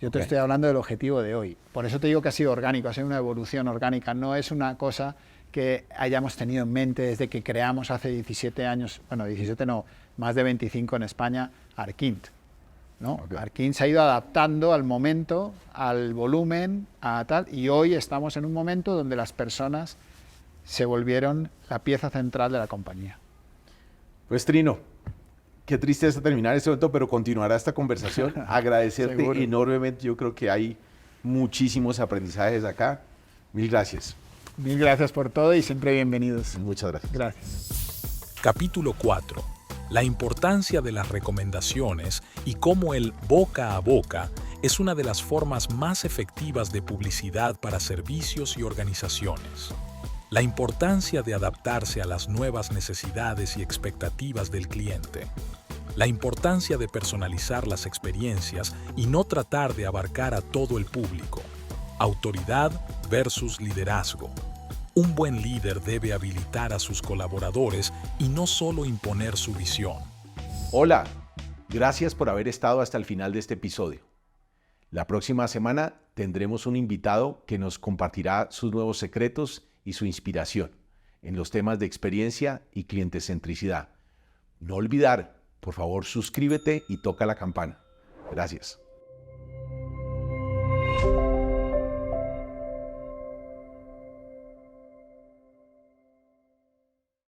Yo te estoy hablando del objetivo de hoy. Por eso te digo que ha sido orgánico, ha sido una evolución orgánica. No es una cosa que hayamos tenido en mente desde que creamos hace 17 años, bueno, 17 no, más de 25 en España, Arquint, ¿no? Okay. Arquint se ha ido adaptando al momento, al volumen, a tal, y hoy estamos en un momento donde las personas se volvieron la pieza central de la compañía. Pues Trino, qué tristeza terminar este momento, pero continuará esta conversación. Agradecerte enormemente. Yo creo que hay muchísimos aprendizajes acá. Mil gracias. Mil gracias por todo y siempre bienvenidos. Muchas gracias. Gracias. Capítulo 4. La importancia de las recomendaciones y cómo el boca a boca es una de las formas más efectivas de publicidad para servicios y organizaciones. La importancia de adaptarse a las nuevas necesidades y expectativas del cliente. La importancia de personalizar las experiencias y no tratar de abarcar a todo el público. Autoridad versus liderazgo. Un buen líder debe habilitar a sus colaboradores y no solo imponer su visión. Hola, gracias por haber estado hasta el final de este episodio. La próxima semana tendremos un invitado que nos compartirá sus nuevos secretos y su inspiración en los temas de experiencia y clientecentricidad. No olvidar, por favor, suscríbete y toca la campana. Gracias.